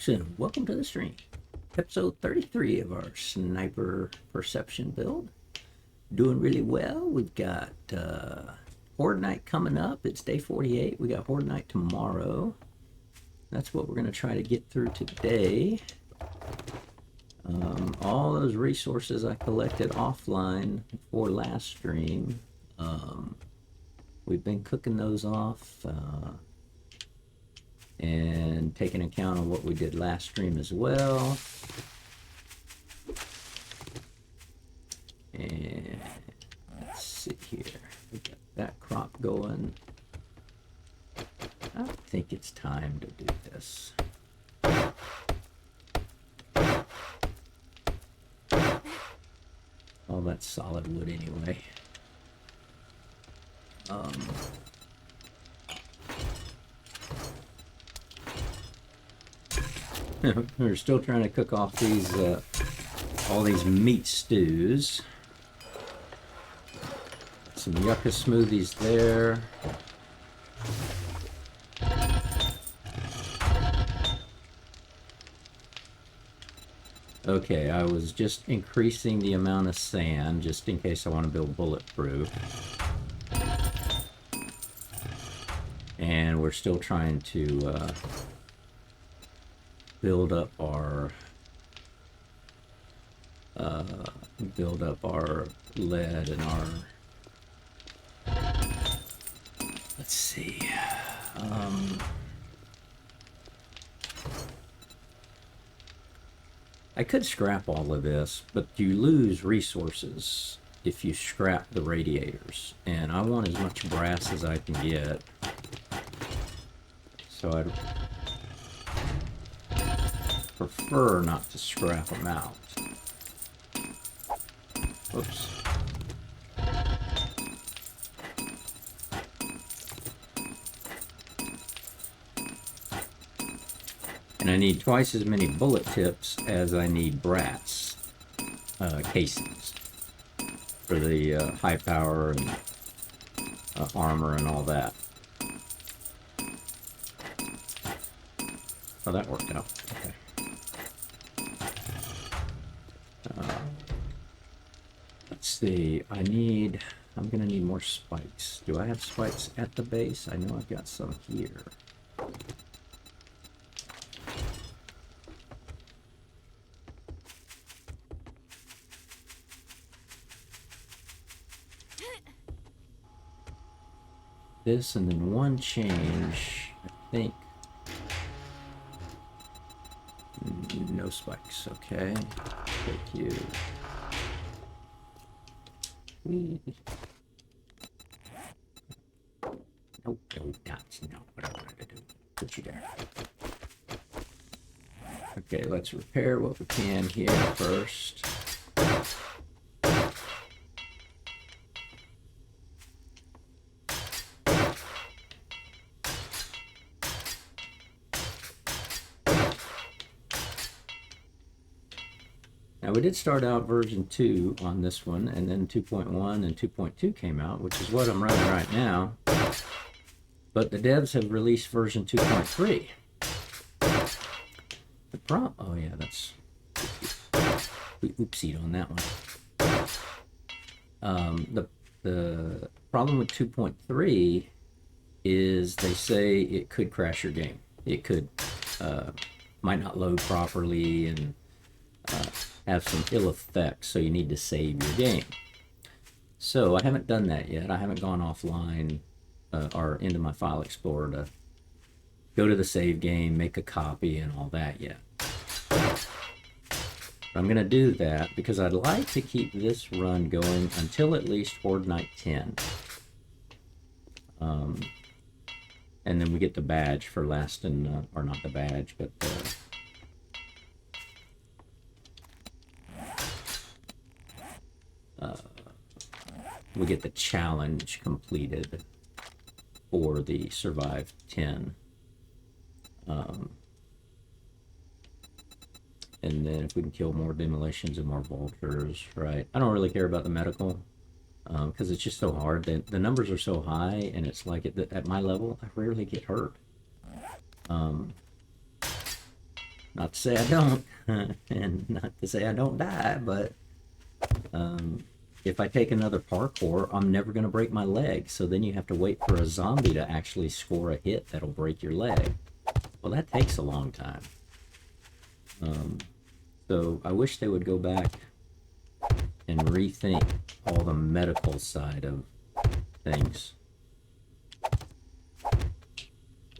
folks, and welcome to the stream. Episode 33 of our sniper perception build. Doing really well. We've got Horde Night coming up. It's day 48. We got Horde Night tomorrow. That's what we're going to try to get through today. All those resources I collected offline for last stream, we've been cooking those off and taking account of what we did last stream as well. And let's see here. We got that crop going. I think it's time to do this. All that's solid wood anyway. We're still trying to cook off these all these meat stews. Some yucca smoothies there. Okay, I was just increasing the amount of sand just in case I want to build bulletproof. And we're still trying to build up our lead and our, let's see, I could scrap all of this, but you lose resources if you scrap the radiators, and I want as much brass as I can get, so I'd prefer not to scrap them out. Oops. And I need twice as many bullet tips as I need brass casings for the high power and armor and all that. Oh, that worked out. Okay. Let's see. I'm gonna need more spikes. Do I have spikes at the base? I know I've got some here. This and then one change, I think. No spikes, okay. Thank you. Nope, no, that's not what I wanted to do. Put you there. Okay, let's repair what we can here first. Now we did start out version 2 on this one, and then 2.1 and 2.2 came out, which is what I'm running right now. But the devs have released version 2.3. Oh yeah, that's, we oopsied on that one. The problem with 2.3 is they say it could crash your game. It could might not load properly and have some ill effects, so you need to save your game. So I haven't done that yet. I haven't gone offline or into my file explorer to go to the save game, make a copy and all that yet. But I'm gonna do that because I'd like to keep this run going until at least Horde Night 10. And then we get the badge for lasting, or not the badge, but we get the challenge completed for the Survive 10. And then if we can kill more demolitions and more vultures, right? I don't really care about the medical because it's just so hard. The numbers are so high, and it's like at my level, I rarely get hurt. Not to say I don't, and not to say I don't die, but if I take another parkour, I'm never going to break my leg. So then you have to wait for a zombie to actually score a hit that'll break your leg. Well, that takes a long time. So I wish they would go back and rethink all the medical side of things.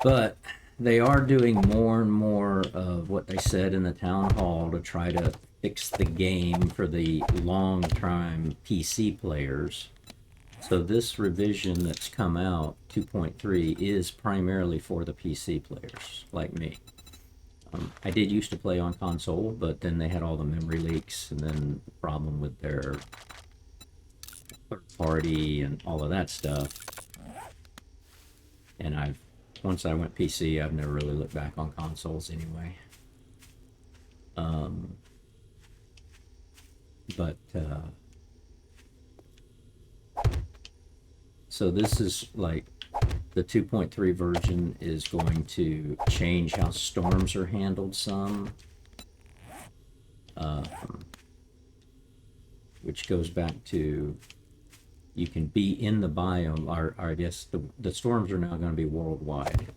But they are doing more and more of what they said in the town hall to try to fix the game for the long-time PC players. So this revision that's come out, 2.3, is primarily for the PC players like me. I did used to play on console, but then they had all the memory leaks and then the problem with their third party and all of that stuff. And once I went PC, I've never really looked back on consoles anyway. So this is like the 2.3 version is going to change how storms are handled some, which goes back to you can be in the biome, or I guess the storms are now going to be worldwide.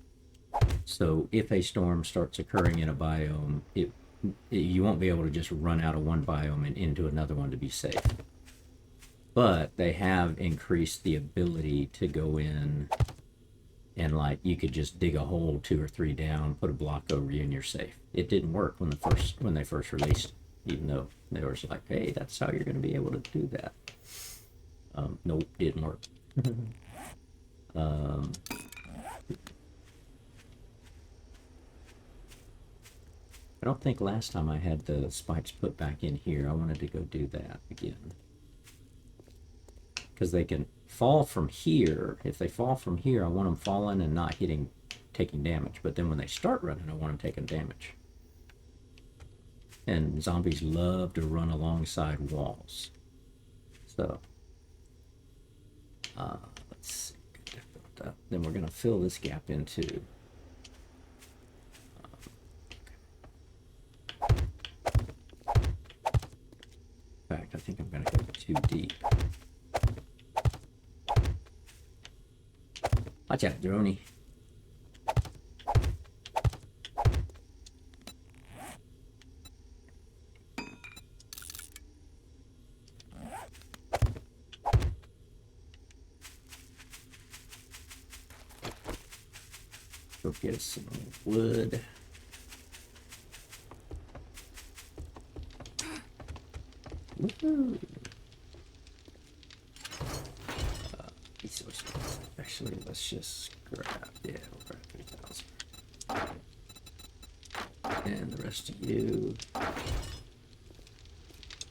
So if a storm starts occurring in a biome, you won't be able to just run out of one biome and into another one to be safe. But they have increased the ability to go in and like you could just dig a hole 2 or 3 down, put a block over you, and you're safe. It didn't work when they first released it, even though they were like, "Hey, that's how you're going to be able to do that." Nope, didn't work. I don't think last time I had the spikes put back in here. I wanted to go do that again. Because they can fall from here. If they fall from here, I want them falling and not taking damage. But then when they start running, I want them taking damage. And zombies love to run alongside walls. So, let's see. Then we're going to fill this gap in too. In fact, I think I'm going to go too deep. Watch out, Droney. Go get us some wood. Woohoo! Resources. Actually, let's just grab, we'll grab 3,000. And the rest of you.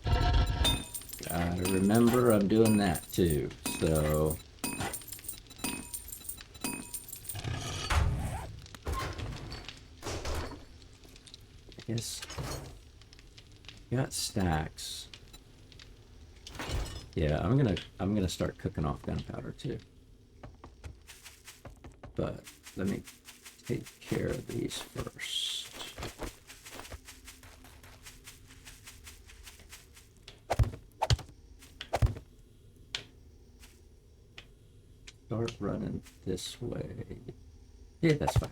Gotta remember I'm doing that too, so. I guess got stacks. Yeah, I'm gonna start cooking off gunpowder too. But let me take care of these first. Start running this way. Yeah, that's fine.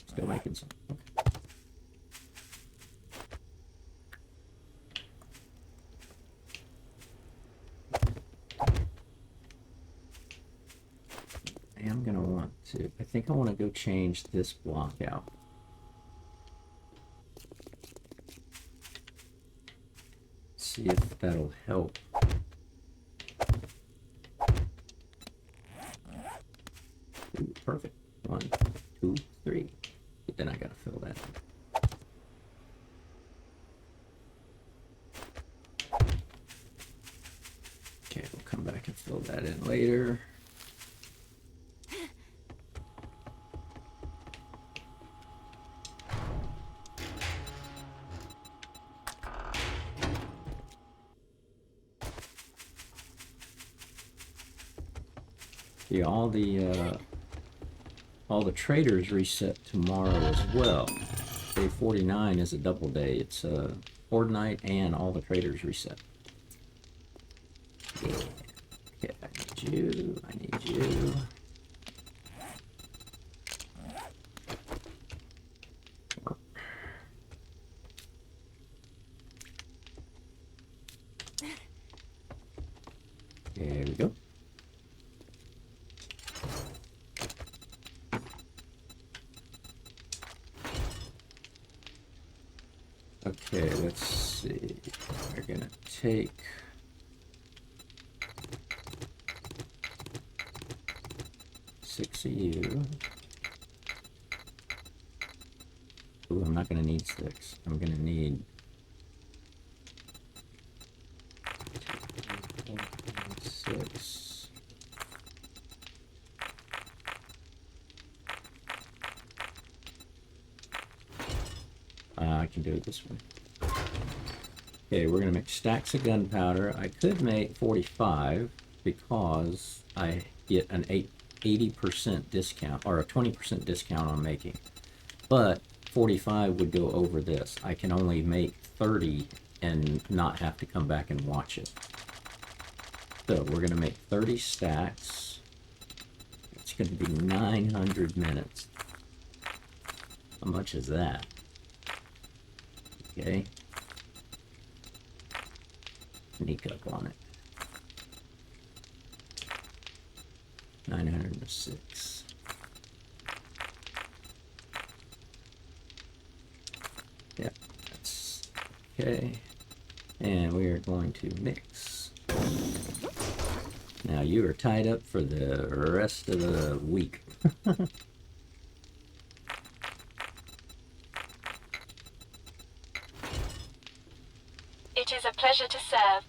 Still making some. Okay. I am gonna want to. I think I want to go change this block out. See if that'll help. Ooh, perfect. 1, 2, 3. Then I gotta fill that. Fill that in later. Yeah, all the traders reset tomorrow as well. Day 49 is a double day. It's a Horde night and all the traders reset. Yeah. Okay, I need you. I need you. There we go. Okay, let's see. We're gonna take six of you. Ooh, I'm not gonna need six. I'm gonna need 6. I can do it this way. Okay, we're gonna make stacks of gunpowder. I could make 45 because I get an 80% discount or a 20% discount on making. But 45 would go over this. I can only make 30 and not have to come back and watch it. So we're gonna make 30 stacks. It's gonna be 900 minutes. How much is that? Okay. Sneak up on it. 906. Yep, that's okay. And we are going to mix. Now you are tied up for the rest of the week. It is a pleasure to serve.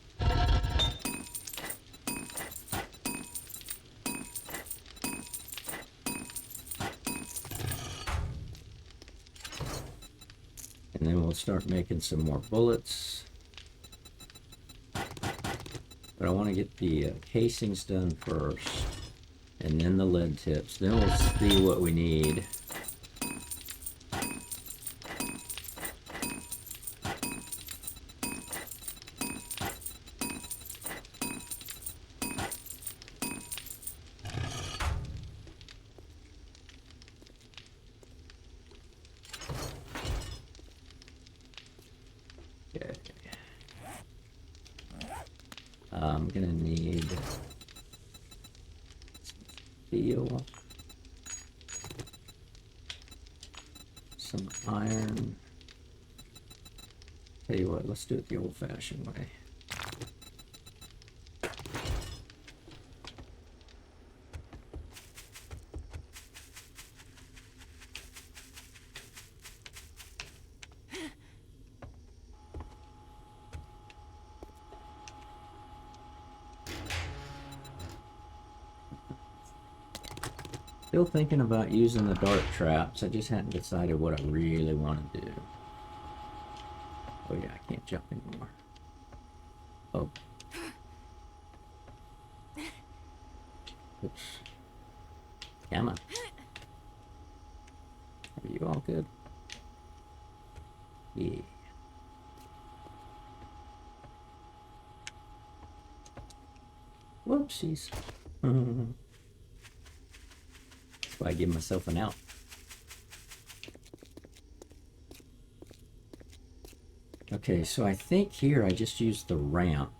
And then we'll start making some more bullets. But I want to get the casings done first, and then the lead tips. Then we'll see what we need. Okay. I'm gonna need steel, some iron. Tell you what, let's do it the old-fashioned way. Still thinking about using the dart traps. I just hadn't decided what I really want to do. Oh yeah, I can't jump anymore. Oh. Oops. Come on. Are you all good? Yeah. Whoopsies. That's why I give myself an out. Okay, so I think here I just used the ramp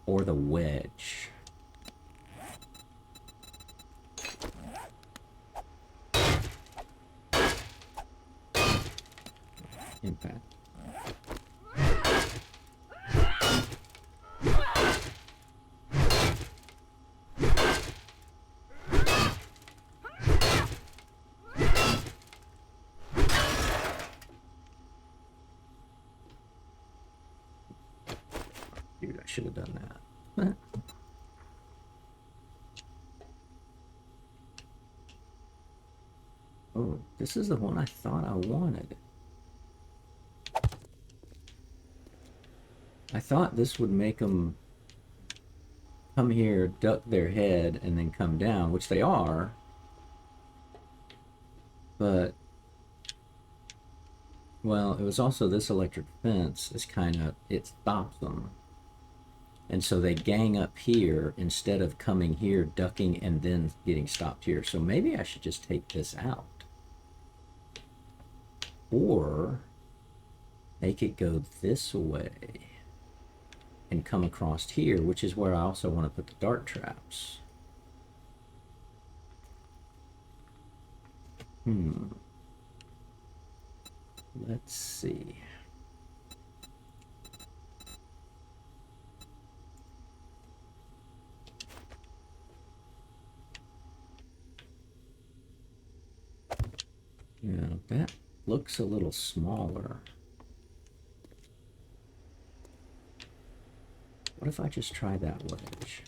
or the wedge. Impact. Dude, I should have done that. Oh, this is the one I thought I wanted. I thought this would make them come here, duck their head, and then come down, which they are. But, well, it was also this electric fence is kind of, it stops them. And so they gang up here instead of coming here, ducking, and then getting stopped here. So maybe I should just take this out. Or make it go this way and come across here, which is where I also want to put the dart traps. Let's see. Yeah, that looks a little smaller. What if I just try that wedge?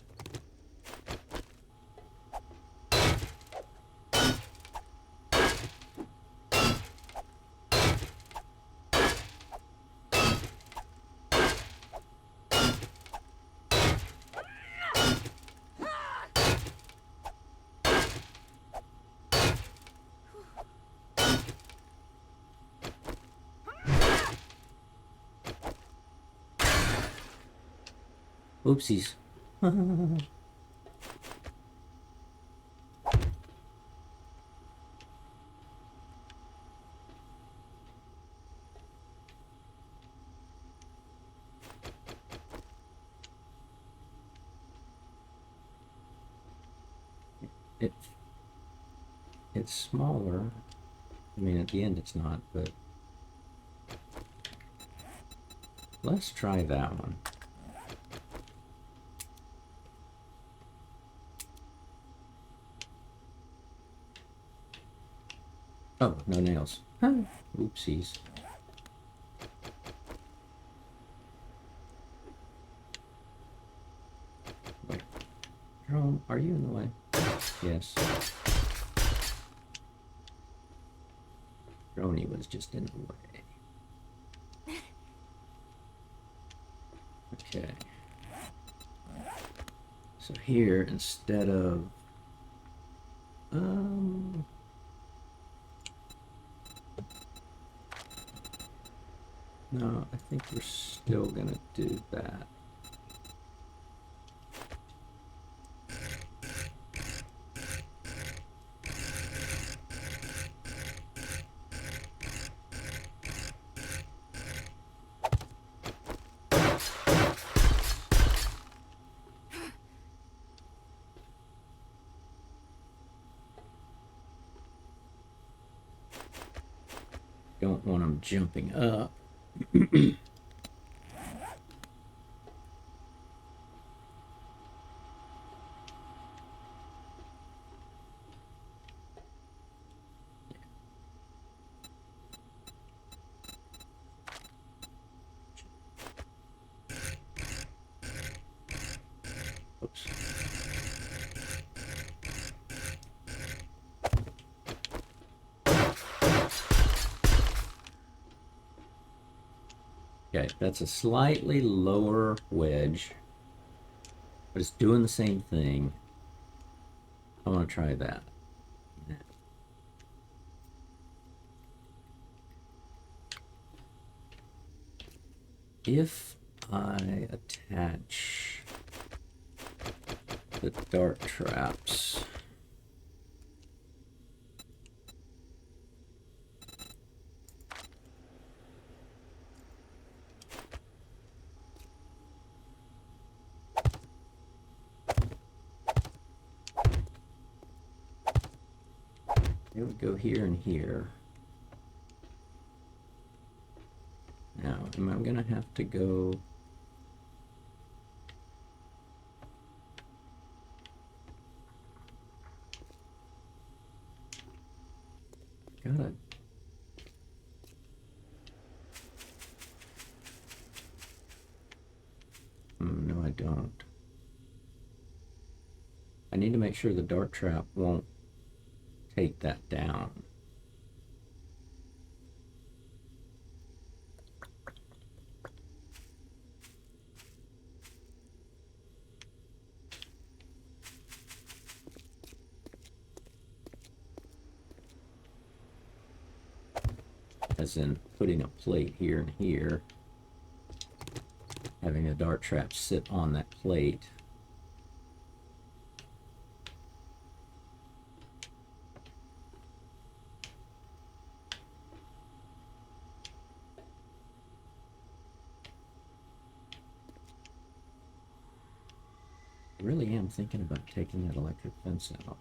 Oopsies. it it's smaller. I mean, at the end it's not, but let's try that one. Oh, no nails. Huh. Oopsies. Wait. Jerome, are you in the way? Yes. Droney was just in the way. Okay. So here, instead of no, I think we're still gonna do that. Don't want them jumping up. Oops. Okay, that's a slightly lower wedge, but it's doing the same thing. I want to try that. If I attach the dart traps, it would go here and here. Now, am I gonna have to go? Got it. No, I don't. I need to make sure the dart trap won't take that down. as in putting a plate here and here, having a dart trap sit on that plate. I really am thinking about taking that electric fence out.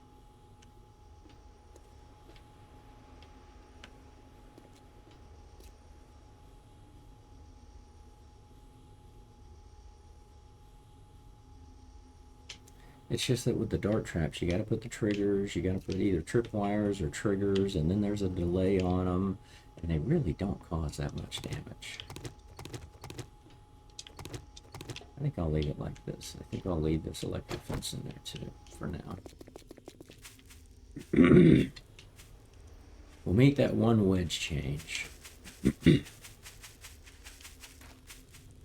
It's just that with the dart traps, you got to put the triggers, you got to put either trip wires or triggers, and then there's a delay on them, and they really don't cause that much damage. I think I'll leave it like this. I think I'll leave this electric fence in there too, for now. We'll make that one wedge change.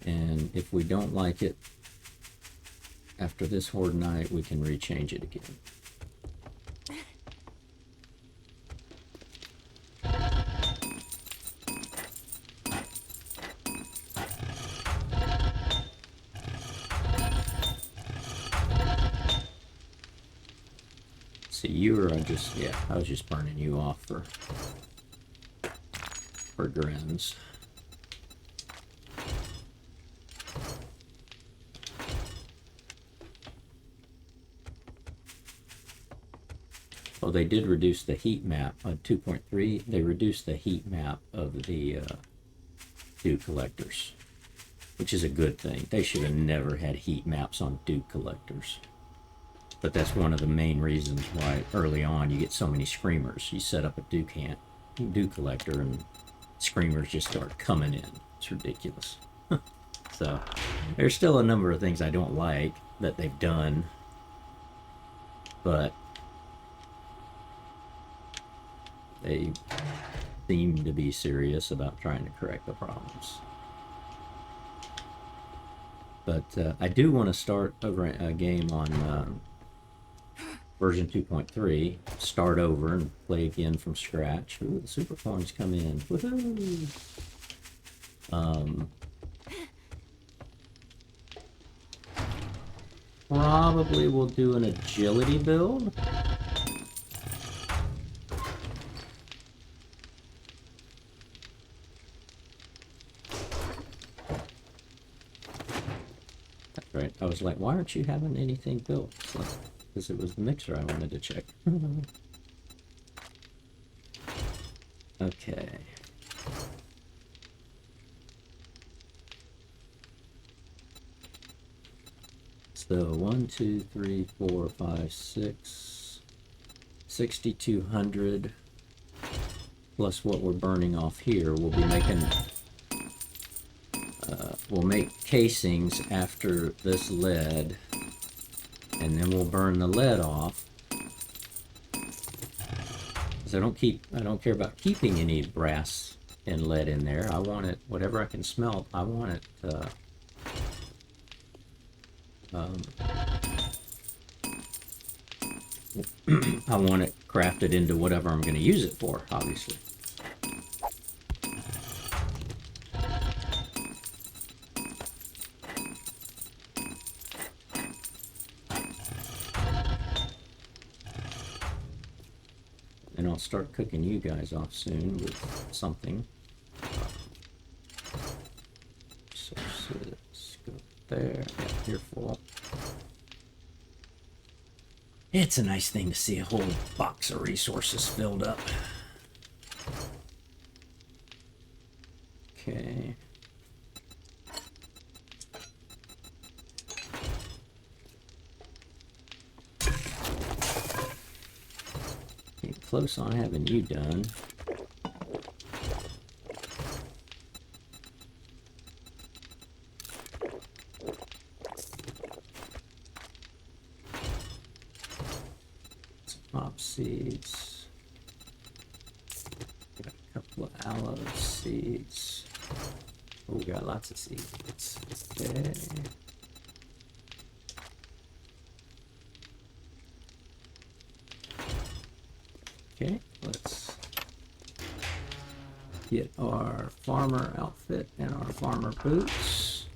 And if we don't like it, after this horde night, we can rechange it again. See, you were just, yeah, I was just burning you off for grins. Well, they did reduce the heat map on 2.3. They reduced the heat map of the dew collectors, which is a good thing. They should have never had heat maps on dew collectors. But that's one of the main reasons why early on you get so many screamers. You set up a dew collector and screamers just start coming in. It's ridiculous. So there's still a number of things I don't like that they've done, but they seem to be serious about trying to correct the problems. But I do want to start a game on version 2.3, start over and play again from scratch. Ooh, the super coins come in. Woohoo! Probably we'll do an agility build. That's right. I was like, why aren't you having anything built? Because it was the mixer I wanted to check. Okay. So 1, 2, 3, 4, 5, 6, 6,200 plus what we're burning off here. We'll be making. We'll make casings after this lead, and then we'll burn the lead off. Because I don't care about keeping any brass and lead in there. I want it, whatever I can smelt, I want it I want it crafted into whatever I'm going to use it for, obviously. And I'll start cooking you guys off soon with something. So let's go there. Yeah, you're full. It's a nice thing to see a whole box of resources filled up. Okay. Getting close on having you done. Seeds. Got a couple of aloe seeds. Oh, we got lots of seeds. Okay. Okay, let's get our farmer outfit and our farmer boots.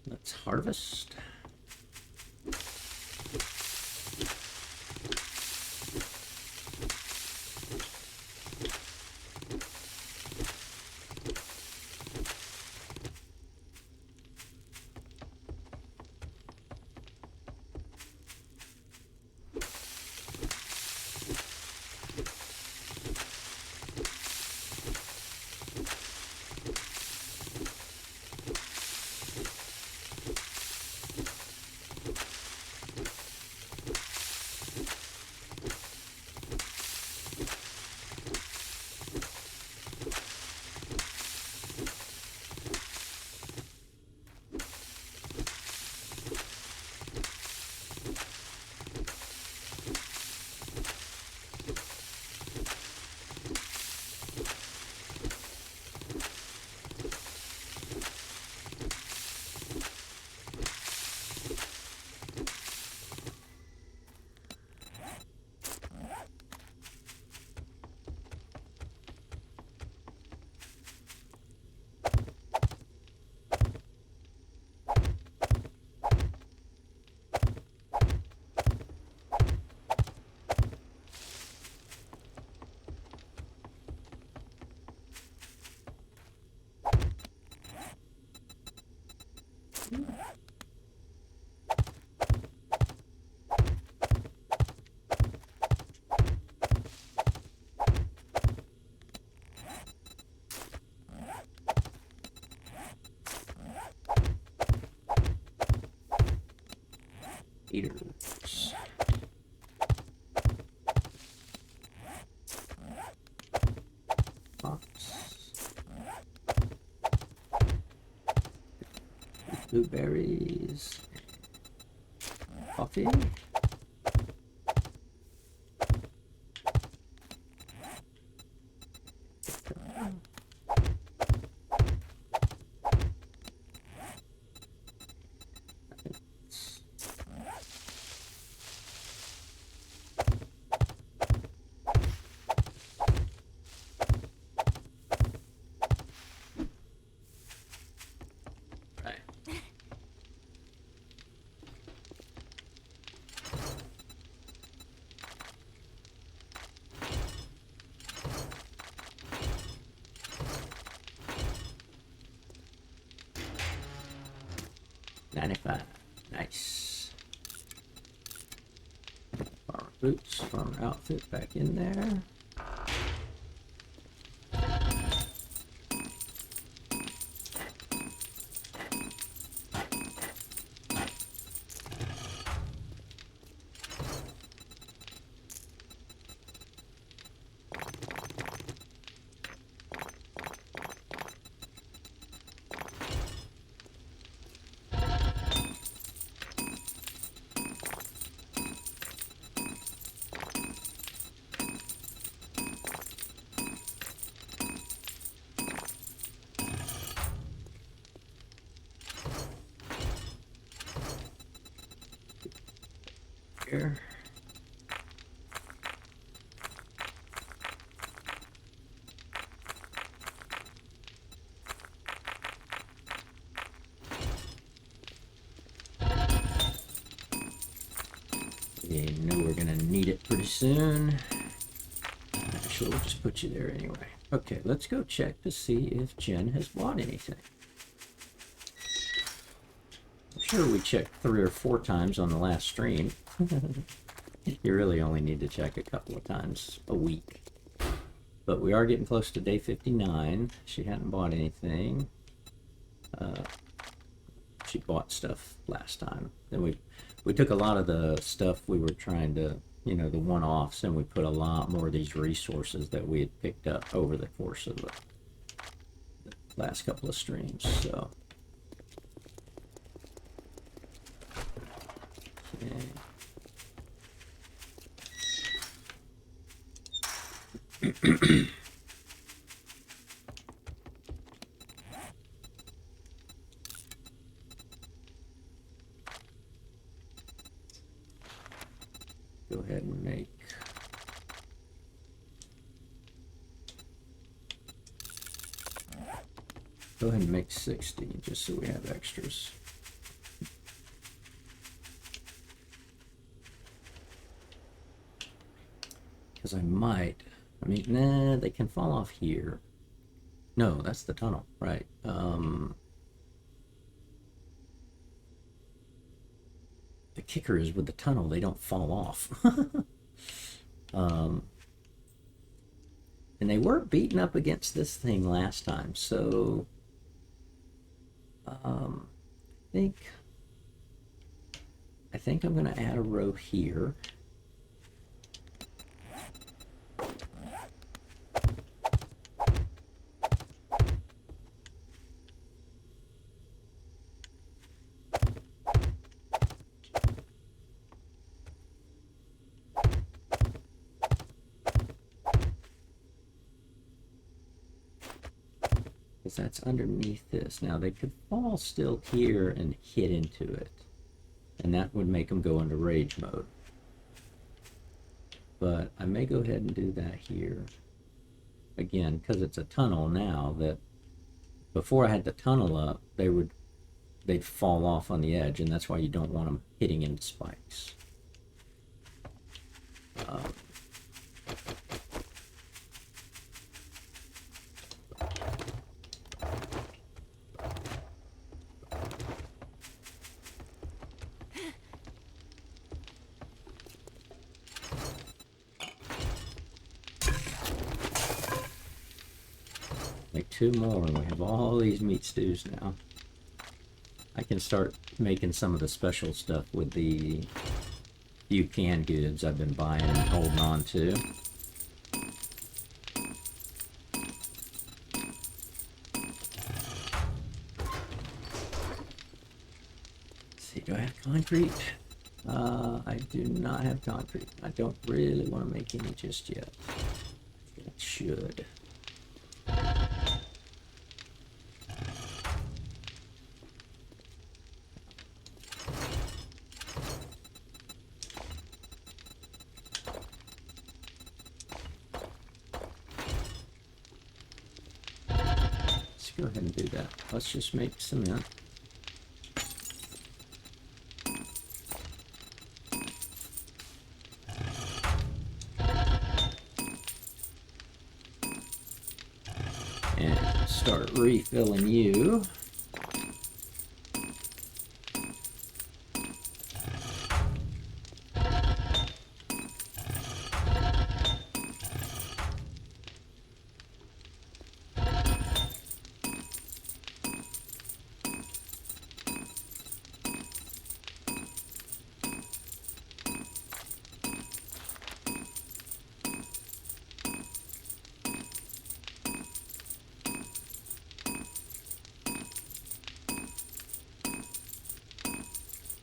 Let's harvest. Eaters. Fox. Blueberries. Coffee. $95. Nice. Farmer boots, farmer outfit back in there. Here. You know we're gonna need it pretty soon. Actually, we'll just put you there anyway. Okay, let's go check to see if Jen has bought anything. I'm sure we checked 3 or 4 times on the last stream. You really only need to check a couple of times a week. But we are getting close to day 59. She hadn't bought anything. She bought stuff last time. Then we took a lot of the stuff we were trying to, you know, the one-offs, and we put a lot more of these resources that we had picked up over the course of the last couple of streams. So okay. go ahead and make go ahead and make 60 just so we have extras. Because I mean, nah, they can fall off here. No, that's the tunnel, right? The kicker is with the tunnel, they don't fall off. And they were beaten up against this thing last time, so I think I'm going to add a row here. Because that's underneath this. Now they could fall still here and hit into it, and that would make them go into rage mode. But I may go ahead and do that here. Again, because it's a tunnel now, that before I had the tunnel up, they'd fall off on the edge, and that's why you don't want them hitting into spikes. Make 2 more, and we have all these meat stews now. I can start making some of the special stuff with the few canned goods I've been buying and holding on to. Let's see, do I have concrete? I do not have concrete. I don't really want to make any just yet. I should. Go ahead and do that. Let's just make cement. And start refilling you.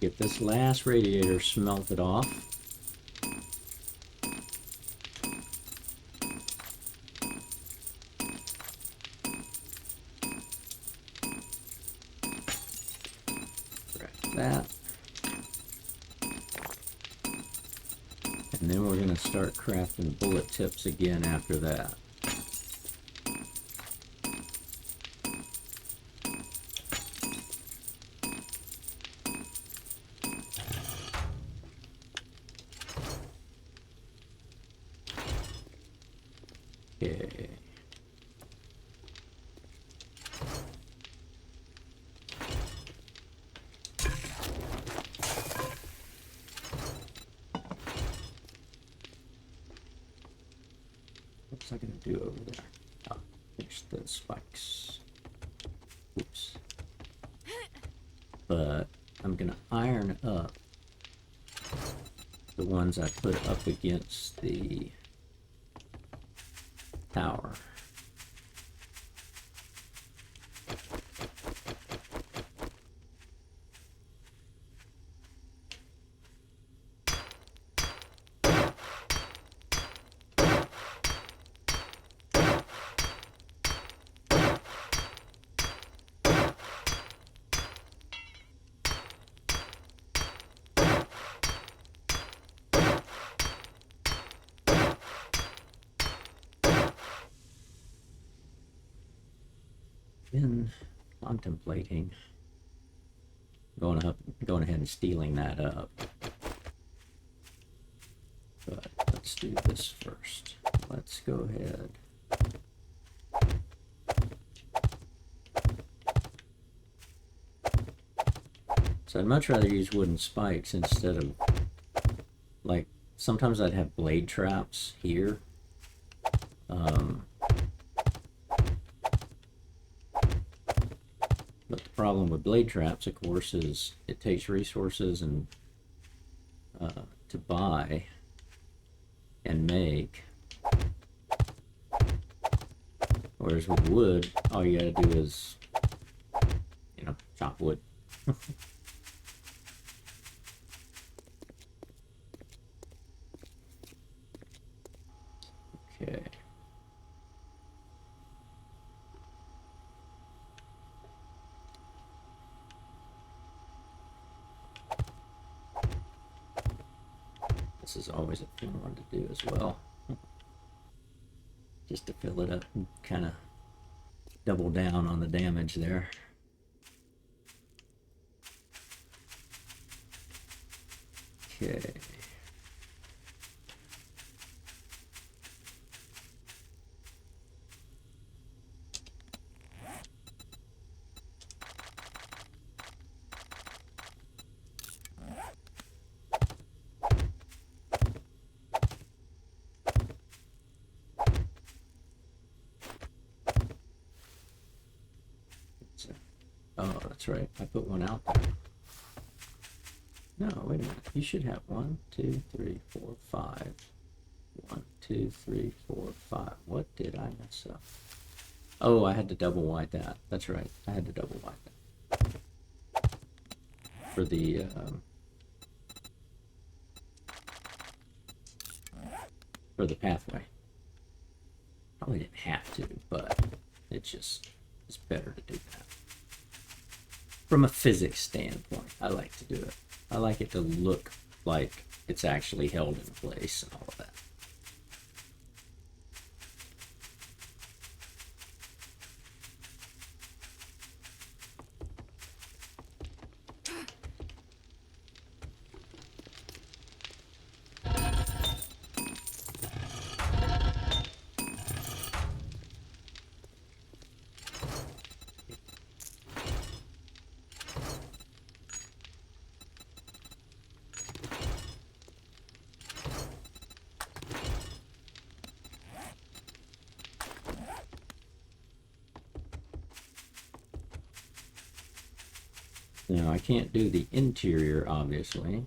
Get this last radiator smelted off. Scratch that. And then we're going to start crafting bullet tips again after that. Okay. What's I gonna do over there? Oh, fix the spikes. Oops. But I'm gonna iron up the ones I put up against the tower. contemplating going ahead and stealing that up. But let's do this first. Let's go ahead. So I'd much rather use wooden spikes instead of, like, sometimes I'd have blade traps here. But the problem with blade traps, of course, is it takes resources and to buy and make. Whereas with wood, all you gotta do is, you know, chop wood. Okay. This is always a fun one to do as well. Just to fill it up and kind of double down on the damage there. Okay. Oh, that's right. I put one out there. No, wait a minute. You should have 1, 2, 3, 4, 5. 1, 2, 3, 4, 5. What did I mess up? Oh, I had to double white that. That's right. I had to double white that. For the pathway. Probably didn't have to, but it's better to do that. From a physics standpoint, I like to do it. I like it to look like it's actually held in place and all of that. Now, I can't do the interior, obviously.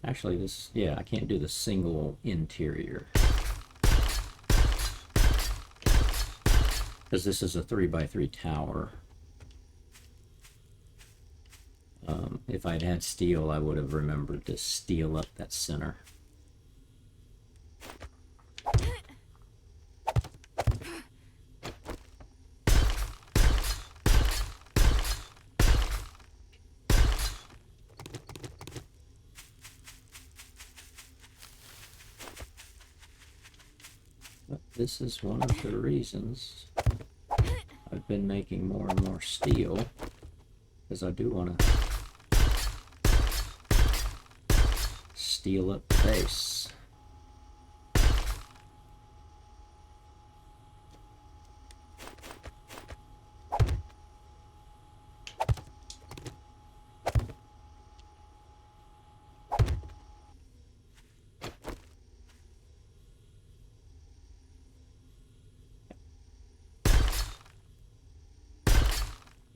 Actually, yeah, I can't do the single interior. Because this is a 3x3 tower. If I'd had steel, I would have remembered to steel up that center. But this is one of the reasons I've been making more and more steel, because I do want to steel up the base.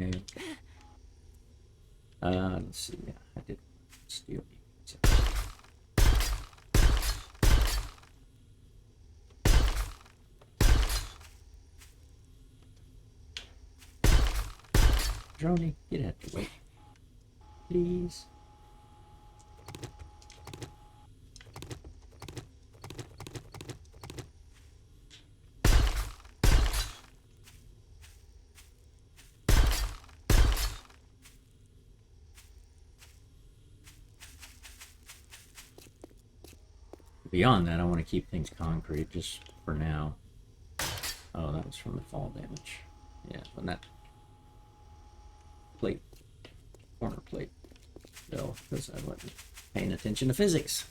Okay. Let's see. Yeah, I did steel. Droney, get out the way, please. Beyond that, I want to keep things concrete just for now. Oh, that was from the fall damage. Yeah, when that plate, corner plate fell, because I wasn't paying attention to physics.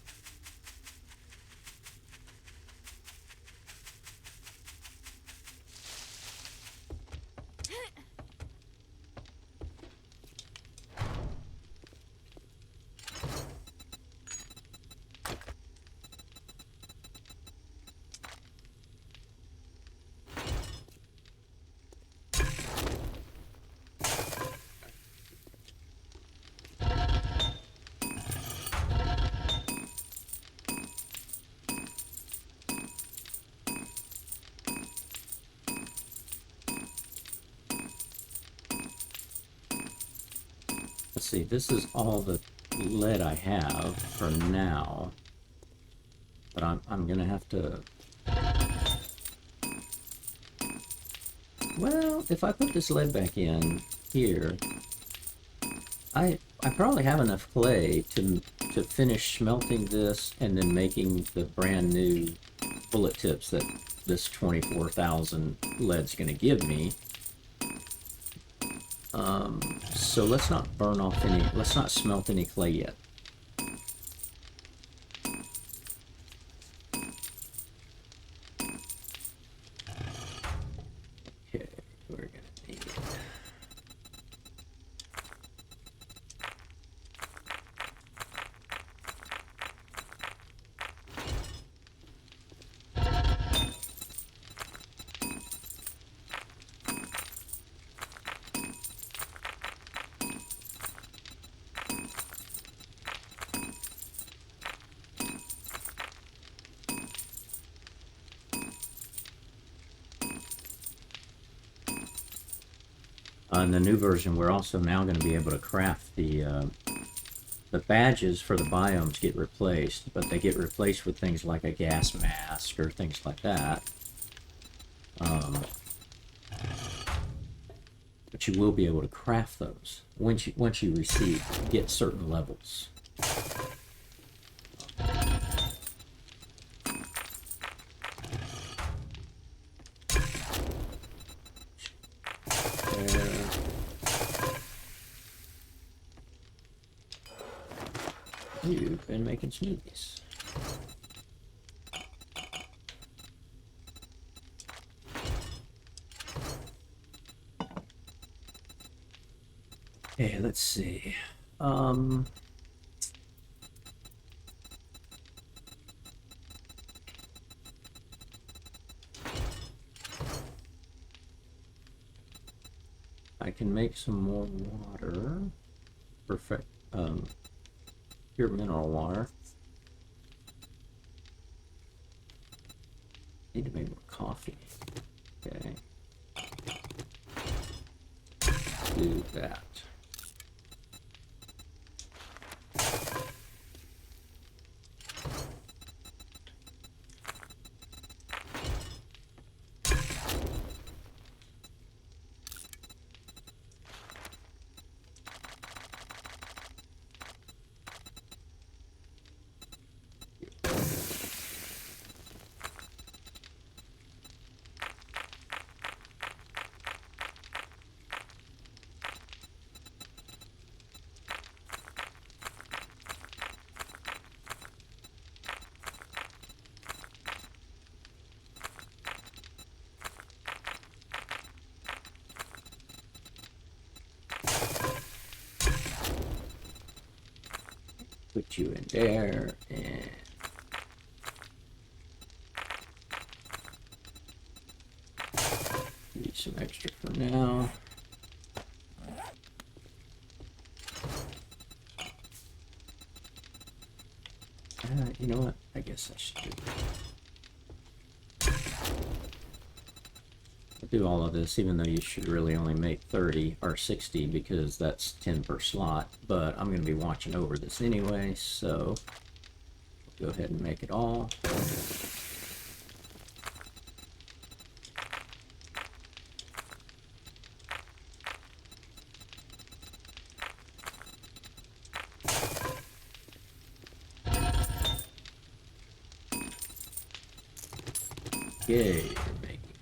Let's see, this is all the lead I have for now. But I'm gonna have to... Well, if I put this lead back in here, I probably have enough clay to finish smelting this and then making the brand new bullet tips that this 24,000 lead's gonna give me. So let's not burn off any, let's not smelt any clay yet. Okay, we're gonna need... In the new version, we're also now going to be able to craft the badges for the biomes get replaced, but they get replaced with things like a gas mask or things like that. But you will be able to craft those once you get certain levels. You've been making smoothies. Okay, let's see. I can make some more water. Perfect. Pure mineral water. Need to make more coffee. Okay. Do that. Put you in there, and need some extra for now. You know what? I guess I should do that. I'll do all of this, even though you should really only make 30 or 60 because that's 10 per slot. But I'm going to be watching over this anyway, so go ahead and make it all. Okay, we're making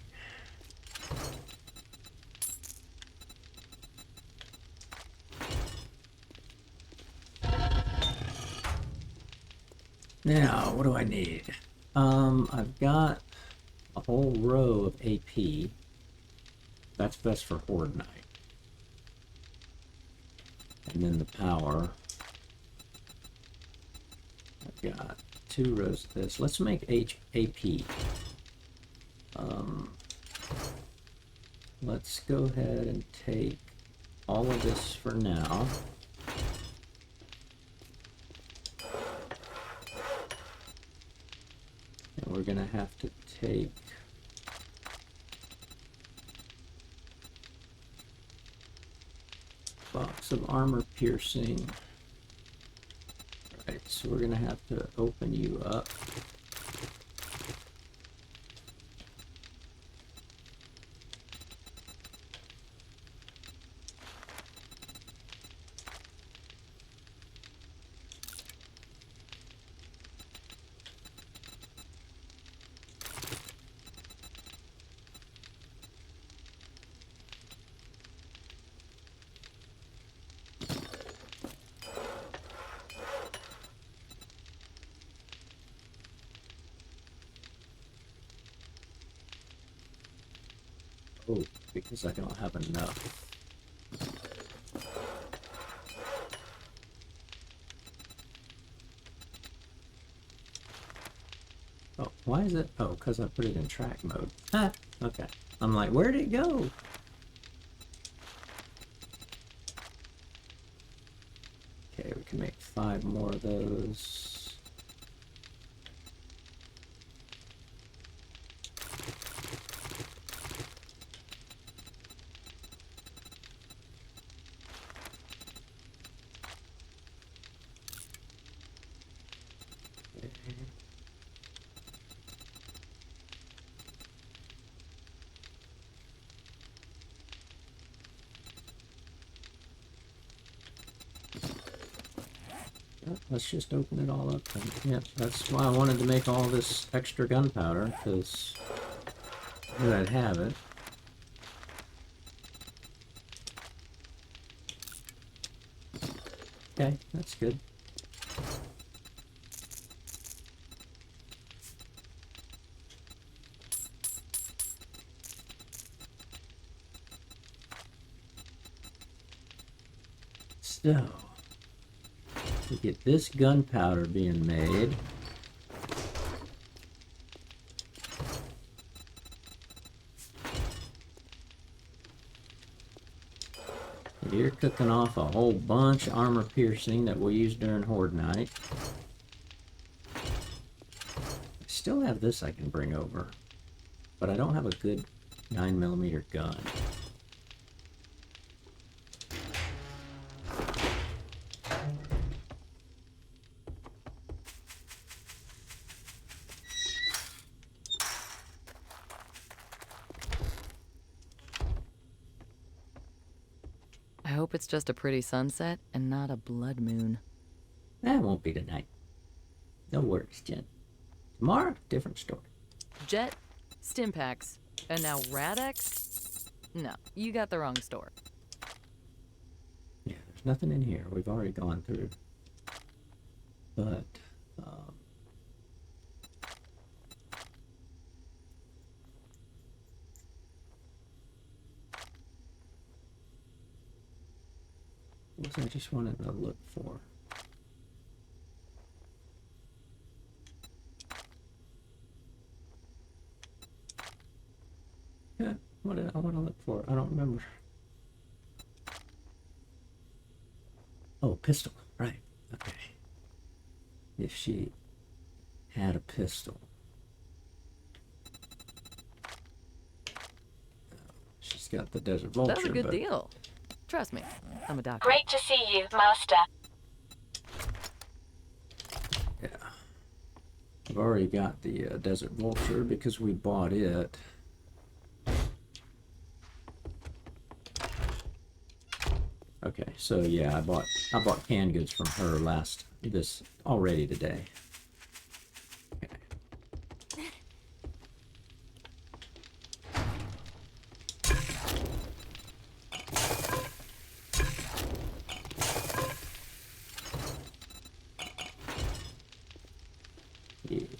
Now, what do I need? I've got a whole row of AP. That's best for Horde Night. And then the power. I've got 2 rows of this. Let's make AP. Let's go ahead and take all of this for now. And we're gonna have to take box of armor piercing. Right, so we're gonna have to open you up. Oh, because I don't have enough. Oh, why is it? Oh, because I put it in track mode. Ah, okay. I'm like, where did it go? Okay, we can make 5 more of those. Let's just open it all up then. Yeah, that's why I wanted to make all this extra gunpowder, because I knew I'd have it. Okay, that's good. So, to get this gunpowder being made, you're cooking off a whole bunch of armor piercing that we'll use during Horde Night. I still have this I can bring over, but I don't have a good 9mm gun. I hope it's just a pretty sunset and not a blood moon. That won't be tonight. No worries, Jen. Tomorrow, different story. Jet, Stimpaks, and now Radex? No, you got the wrong store. Yeah, there's nothing in here. We've already gone through. But, what was I just wanted to look for? Yeah, what did I want to look for? I don't remember. Oh, pistol, right. Okay. If she had a pistol. She's got the Desert Vulture. That's a good deal. Trust me, I'm a doctor. Great to see you, Master. Yeah. I've already got the Desert Vulture because we bought it. Okay, so yeah, I bought canned goods from her already today. Okay. speed.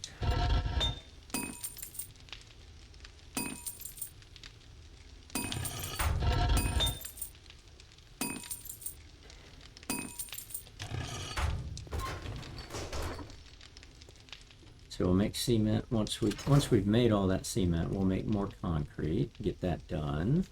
So we'll make cement once we've made all that cement. We'll make more concrete. Get that done.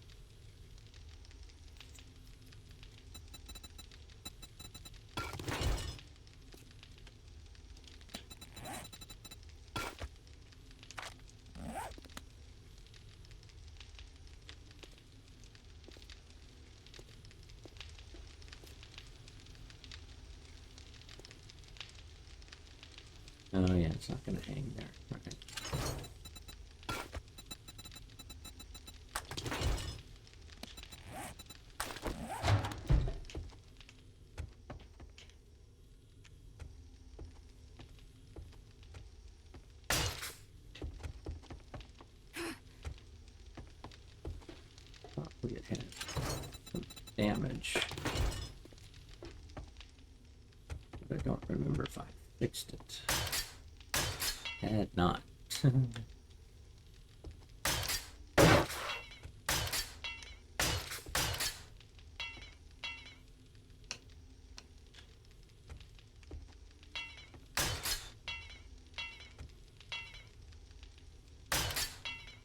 Oh yeah, it's not going to hang there. Right. We had some damage. But I don't remember if I fixed it. Had not.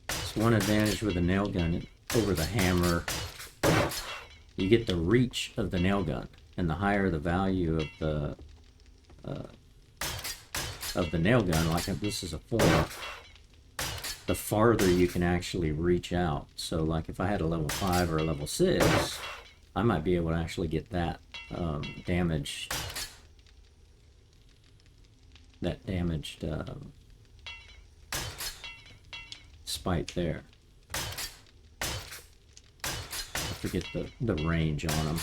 It's one advantage with a nail gun over the hammer. You get the reach of the nail gun, and the higher the value of the nail gun, like if this is a 4, the farther you can actually reach out. So like if I had a level 5 or a level 6, I might be able to actually get that damaged spike there. I forget the range on them.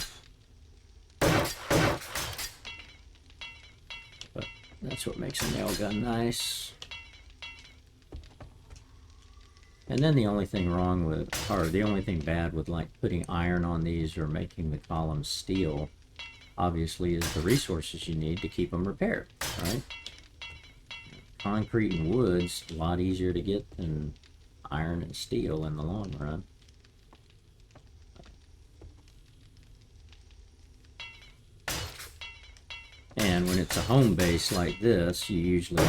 But that's what makes a nail gun nice. And then the only thing wrong with, or the only thing bad with like putting iron on these or making the columns steel, obviously, is the resources you need to keep them repaired, right? Concrete and wood's a lot easier to get than iron and steel in the long run. And when it's a home base like this, you usually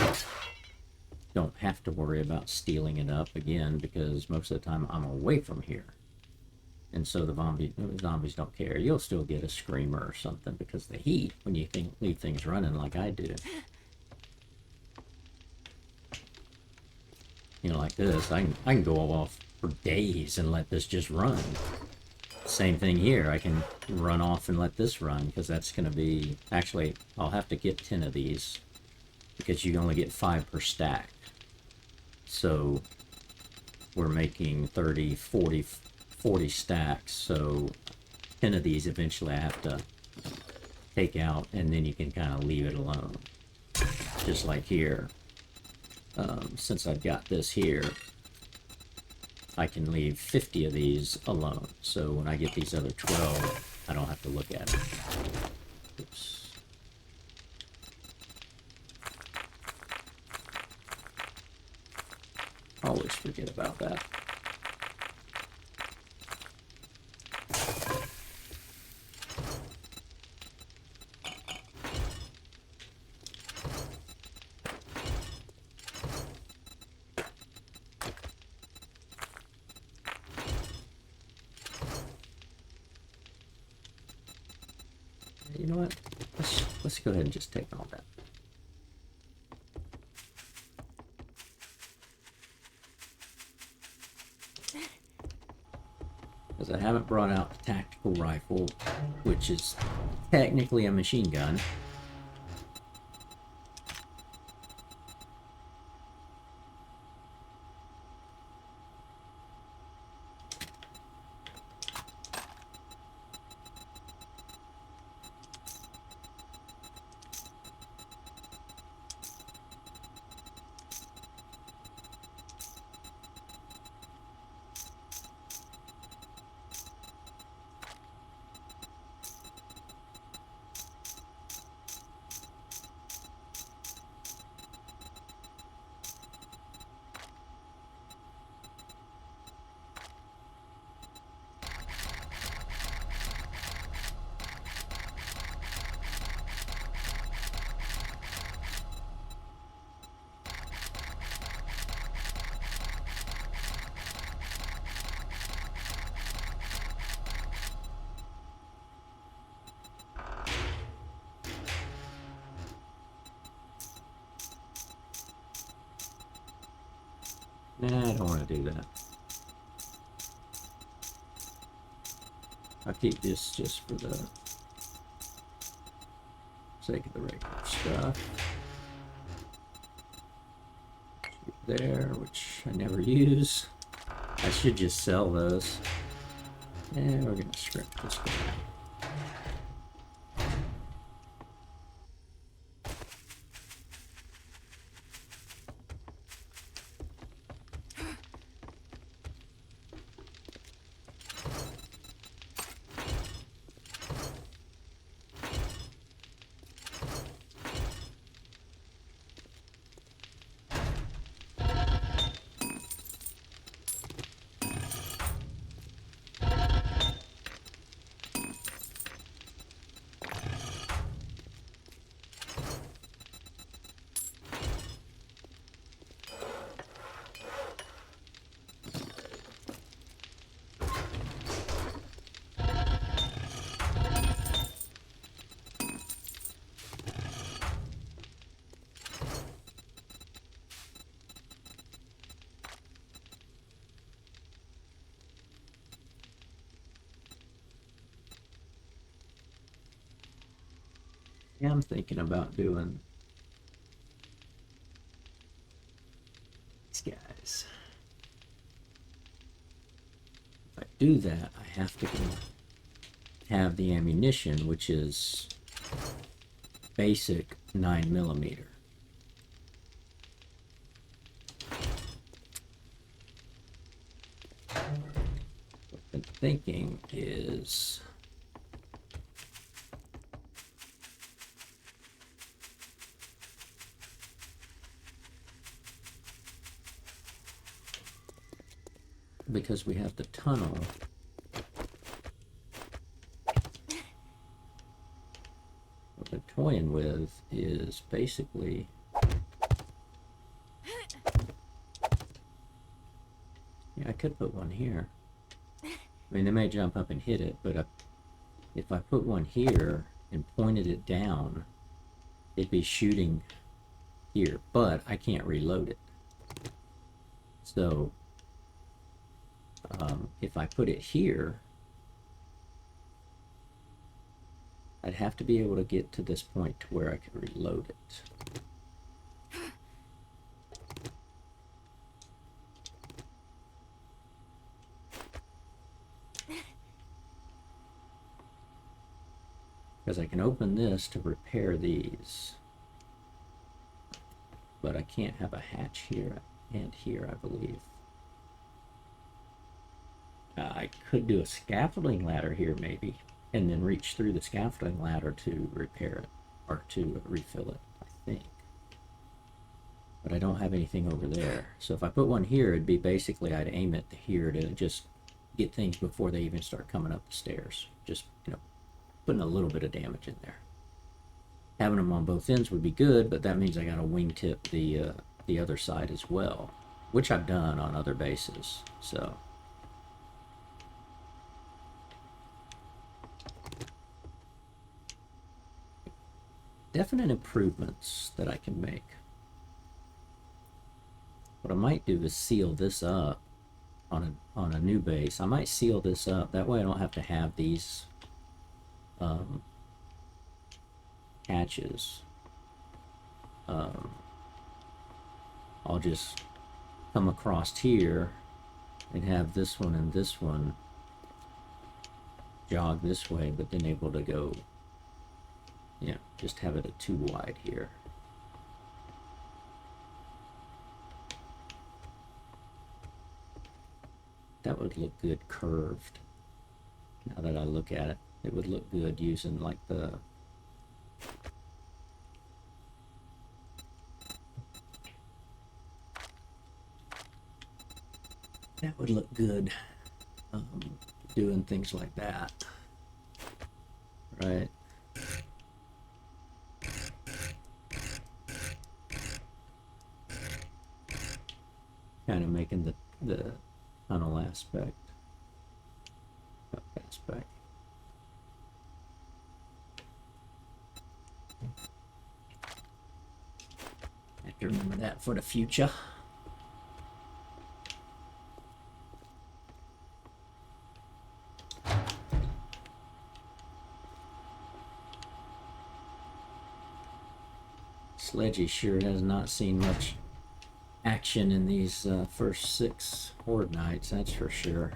don't have to worry about stealing it up again, because most of the time I'm away from here. And so the zombies don't care. You'll still get a screamer or something because of the heat when you leave things running like I do. You know, like this, I can go off for days and let this just run. Same thing here. I can run off and let this run, because that's going to be... Actually, I'll have to get 10 of these, because you only get 5 per stack. So we're making 30, 40 stacks. So 10 of these eventually I have to take out, and then you can kind of leave it alone. Just like here. Since I've got this here, I can leave 50 of these alone. So when I get these other 12, I don't have to look at them. Oops. Always forget about that. You know what? Let's go ahead and just take all that. Because I haven't brought out the tactical rifle, which is technically a machine gun. Nah, I don't want to do that. I'll keep this just for the sake of the regular stuff. There, which I never use. I should just sell those. And we're gonna script this guy. Yeah, I'm thinking about doing these guys. If I do that, I have to have the ammunition, which is basic 9mm. What I've been thinking is because we have the tunnel, what we're toying with is basically yeah, I could put one here. I mean, they may jump up and hit it, but if I put one here and pointed it down, it'd be shooting here, but I can't reload it. So if I put it here, I'd have to be able to get to this point to where I could reload it. Because I can open this to repair these, but I can't have a hatch here and here, I believe. I could do a scaffolding ladder here maybe, and then reach through the scaffolding ladder to repair it, or to refill it, I think. But I don't have anything over there. So if I put one here, it'd be basically I'd aim it here to just get things before they even start coming up the stairs. Just, you know, putting a little bit of damage in there. Having them on both ends would be good, but that means I gotta wingtip the other side as well, which I've done on other bases. So definite improvements that I can make. What I might do is seal this up on a new base. I might seal this up. That way I don't have to have these hatches. I'll just come across here and have this one and this one jog this way, but then able to go, you know, just have it a 2 wide here. That would look good curved. Now that I look at it, it would look good using like the that would look good doing things like that, right? Kind of making the tunnel aspect. I have to remember that for the future. Sledgy sure has not seen much action in these first 6 horde nights, that's for sure.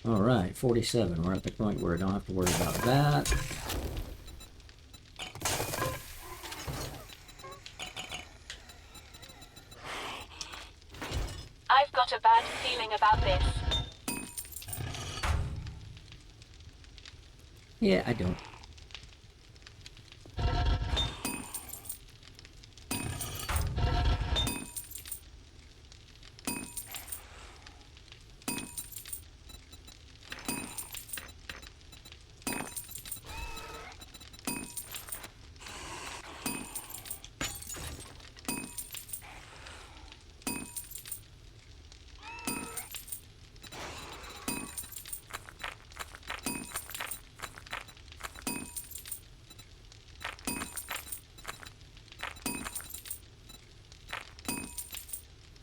Alright, 47. We're at the point where I don't have to worry about that. I've got a bad feeling about this. Yeah, I don't.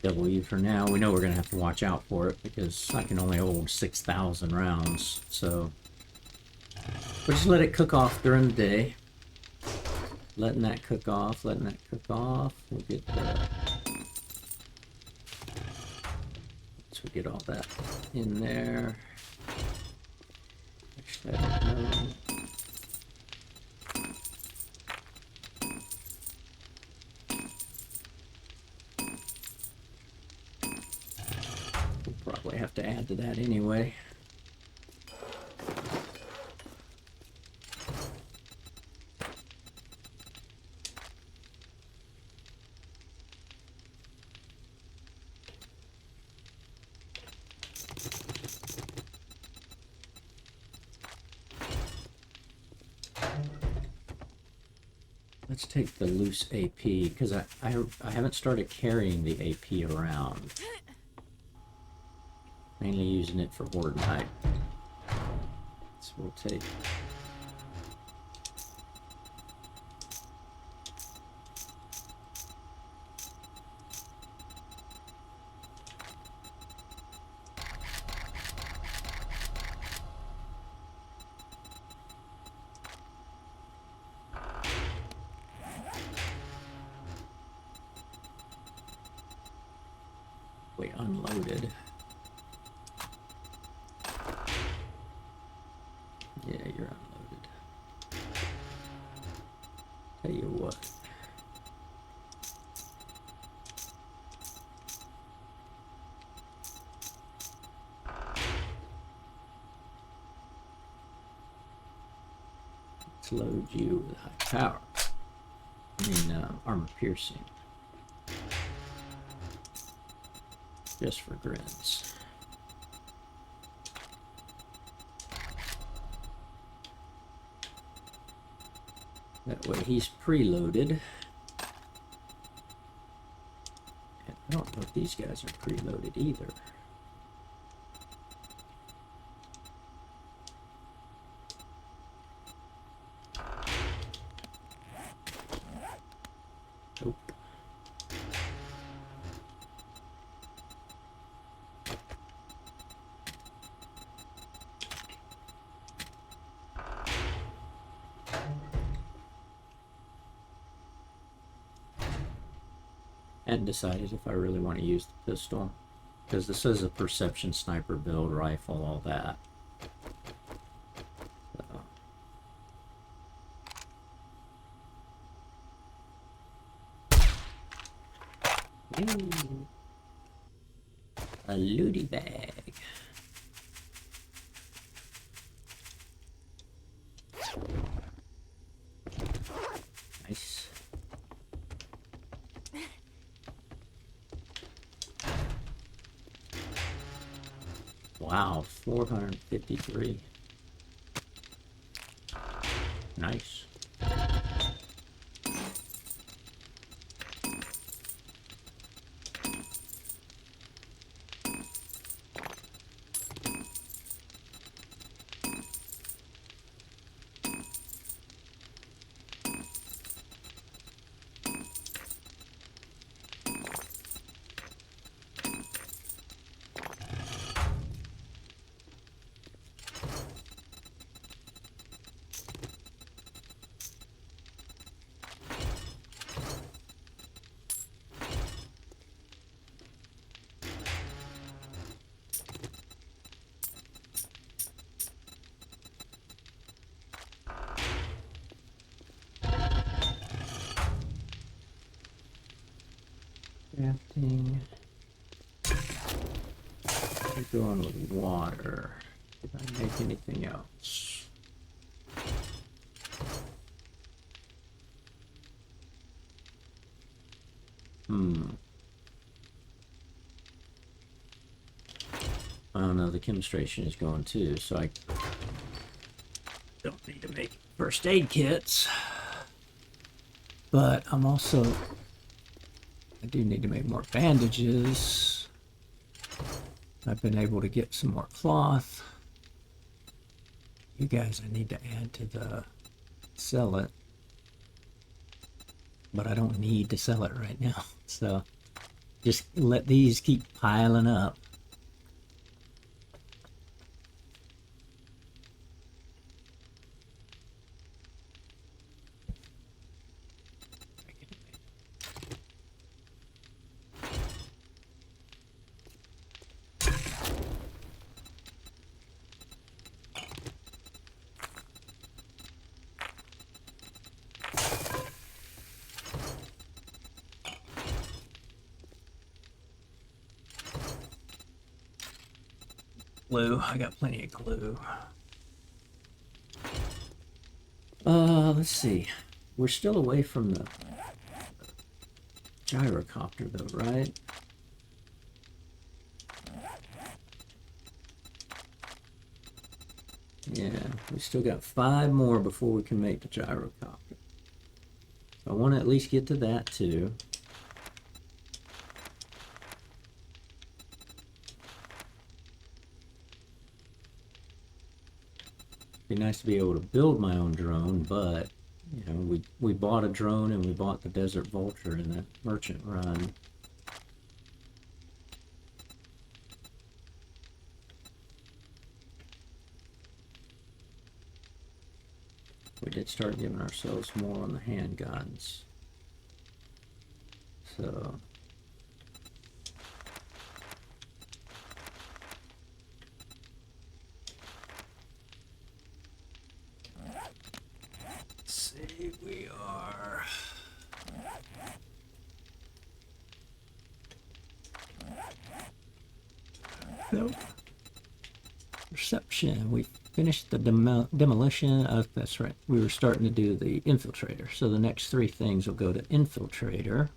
W for now. We know we're going to have to watch out for it because I can only hold 6,000 rounds. So we'll just let it cook off during the day. Letting that cook off, letting that cook off. We'll get the... Once we get all that in there. Actually, I don't know. Probably have to add to that anyway. Let's take the loose AP because I haven't started carrying the AP around. Mainly using it for horde night. So we'll take... Wait, unloaded. Yeah, you're unloaded. Tell you what. Let's load you with high power. I mean, armor piercing. Just for grins. That way he's preloaded. And I don't know if these guys are preloaded either. Nope. And decided if I really want to use the pistol, because this is a perception sniper build, rifle, all that. So. Ooh. A looty bag. Nice. Wow, 453. Nice. Crafting. We're going with water. Did I make anything else? Oh no, the chemistration is going too, so I don't need to make first aid kits. But I'm also, I do need to make more bandages. I've been able to get some more cloth. You guys, I need to add to the sell it. But I don't need to sell it right now. So just let these keep piling up. Glue. I got plenty of glue. Let's see. We're still away from the gyrocopter though, right? Yeah, we still got 5 more before we can make the gyrocopter. I want to at least get to that too. Be nice to be able to build my own drone, but you know, we bought a drone and we bought the Desert Vulture in that merchant run. We did start giving ourselves more on the handguns. So we are nope. Reception. We finished the demolition. That's right. We were starting to do the infiltrator. So the next 3 things will go to infiltrator.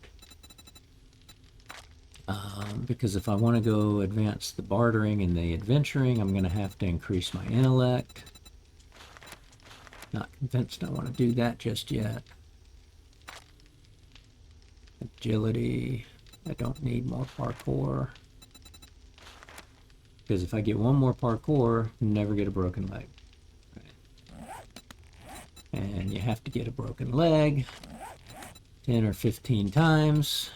Because if I want to go advance the bartering and the adventuring, I'm going to have to increase my intellect. Not convinced I want to do that just yet. Agility. I don't need more parkour. Because if I get 1 more parkour, never get a broken leg. Right. And you have to get a broken leg 10 or 15 times.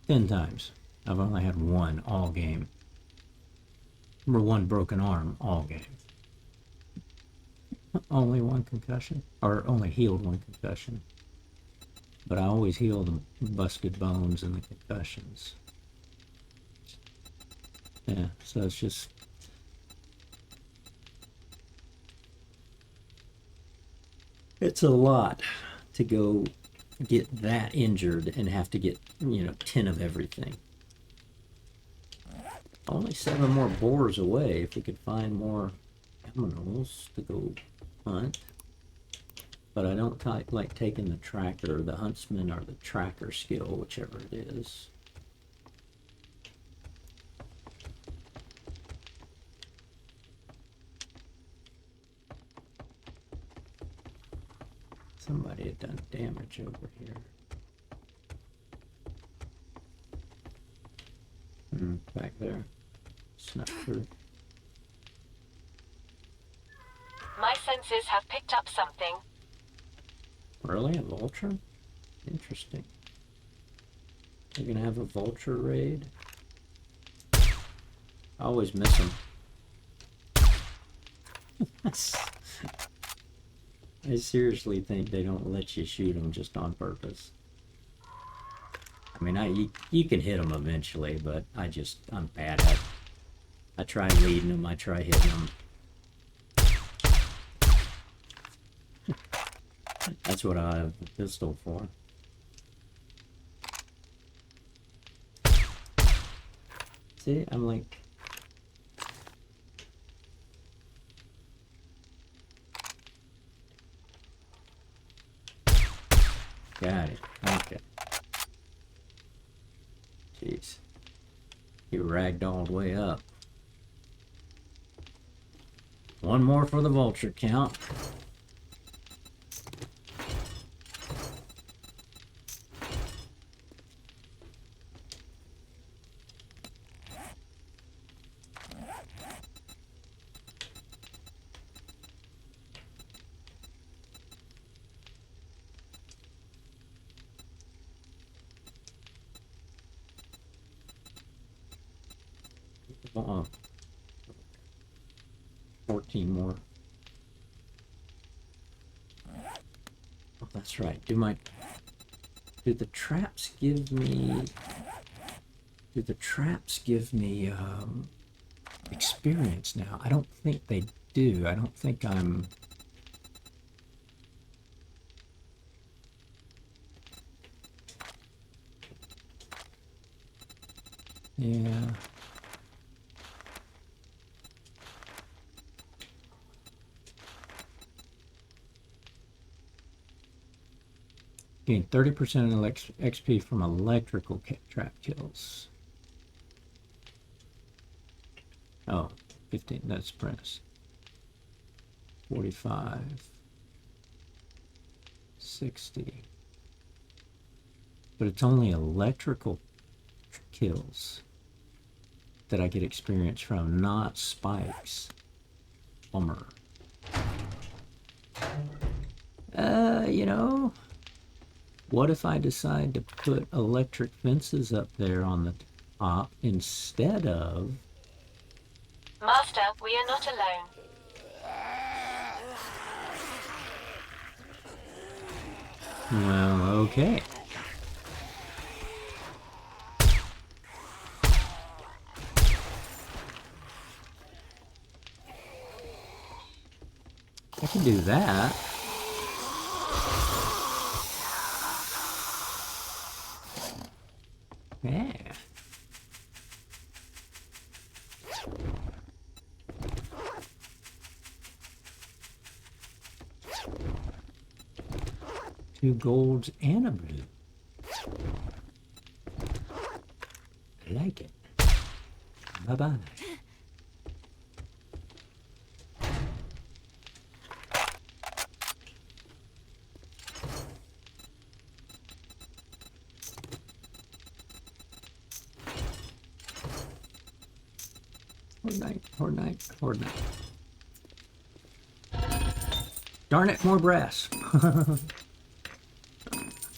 Ten times. I've only had 1 all game. Or 1 broken arm all game. Only 1 concussion. Or only healed 1 concussion. But I always heal the busted bones and the concussions. Yeah, so it's just... It's a lot to go get that injured and have to get, you know, 10 of everything. Only 7 more boars away if we could find more aminals to go hunt. But I don't like taking the tracker, the huntsman, or the tracker skill, whichever it is. Somebody had done damage over here. Back there. Snuck through. My senses have picked up something. Really? A vulture? Interesting. You're gonna have a vulture raid? I always miss them. I seriously think they don't let you shoot them just on purpose. I mean, you can hit them eventually, but I'm bad at it. I try leading them, I try hitting them. That's what I have the pistol for. See, I'm like... Got it. Okay. Jeez. He ragdolled way up. One more for the vulture count. Oh, 14 more. Oh, that's right. Do the traps give me experience now? I don't think they do. I don't think I'm... Yeah. Gain 30% XP from electrical trap kills. Oh, 15, that's apprentice. 45. 60. But it's only electrical kills that I get experience from, not spikes. Bummer. You know, what if I decide to put electric fences up there on the top instead of... Master, we are not alone. Well, okay. I can do that. Yeah. Two golds and a blue. I like it. Bye-bye. Horde night. Darn it, more brass.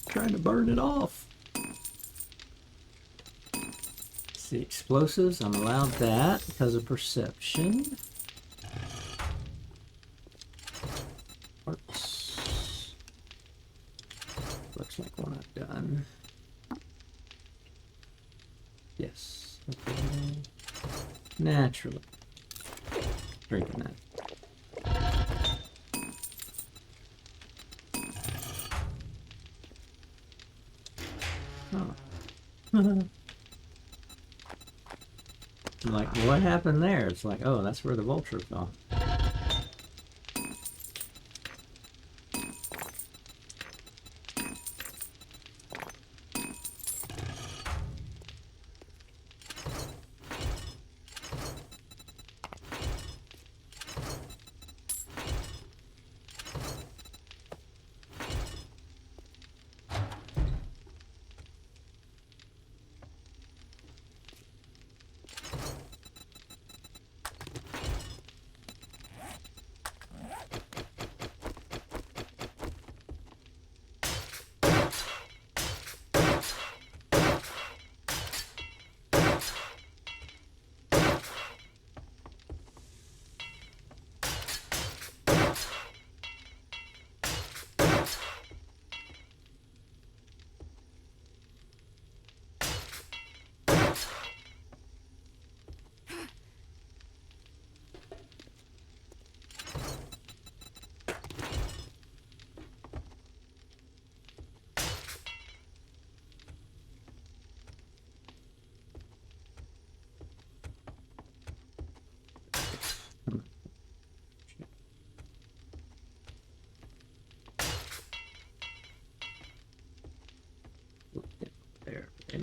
Trying to burn it off. See, explosives, I'm allowed that because of perception. Parts. Looks like one I've done. Yes. Okay. Naturally. Drinking that. Oh. Like, what happened there? It's like, oh, that's where the vulture fell.